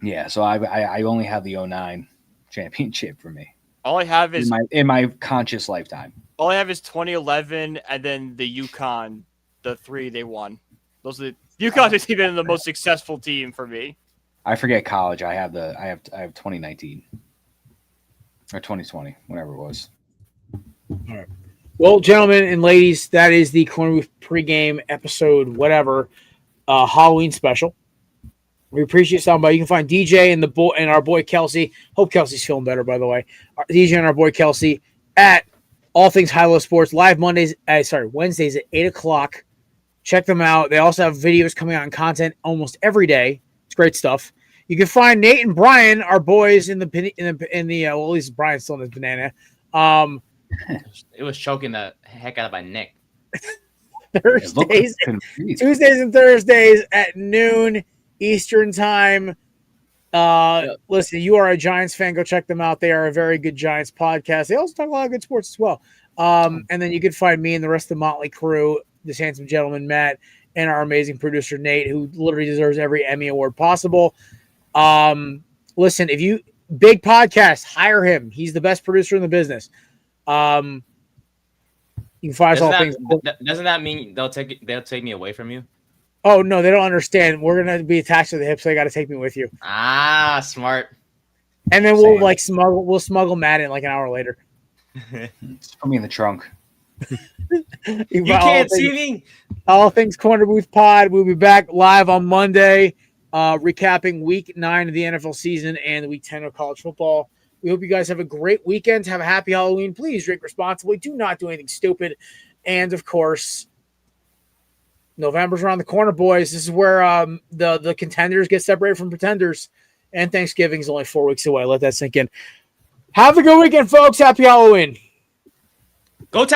Yeah. So I only have the 09 championship for me. All I have is in my conscious lifetime. All I have is 2011 and then the UConn, the 3 they won. Those are UConn has been the most successful team for me. I forget college. I have 2019 or 2020, whatever it was. All right. Well, gentlemen and ladies, that is the Korner Booth pregame episode, whatever, Halloween special. We appreciate stopping by. You can find DJ and our boy Kelsey. Hope Kelsey's feeling better, by the way. DJ and our boy Kelsey at All Things High Low Sports live Wednesdays at 8:00. Check them out. They also have videos coming out and content almost every day. It's great stuff. You can find Nate and Brian, our boys in the well, at least Brian's still in his banana. It was choking the heck out of my neck. Tuesdays and Thursdays at noon Eastern time. Listen, you are a Giants fan, go check them out. They are a very good Giants podcast. They also talk a lot of good sports as well. And then you can find me and the rest of the Motley crew, this handsome gentleman Matt, and our amazing producer Nate, who literally deserves every Emmy award possible. Listen, if you big podcast, hire him. He's the best producer in the business. You can find us all things. Doesn't that mean they'll take me away from you? Oh no, they don't understand. We're gonna be attached to the hip, so they got to take me with you. Ah, smart. And then we'll smuggle Matt in like an hour later. Put me in the trunk. You can't see me. All Things Korner Booth Pod. We'll be back live on Monday. recapping week 9 of the NFL season and week 10 of college football. We hope you guys have a great weekend. Have a happy Halloween. Please drink responsibly. Do not do anything stupid. And of course, November's around the corner, boys. This is where the contenders get separated from pretenders. And Thanksgiving is only 4 weeks away. Let that sink in. Have a good weekend, folks. Happy Halloween. Go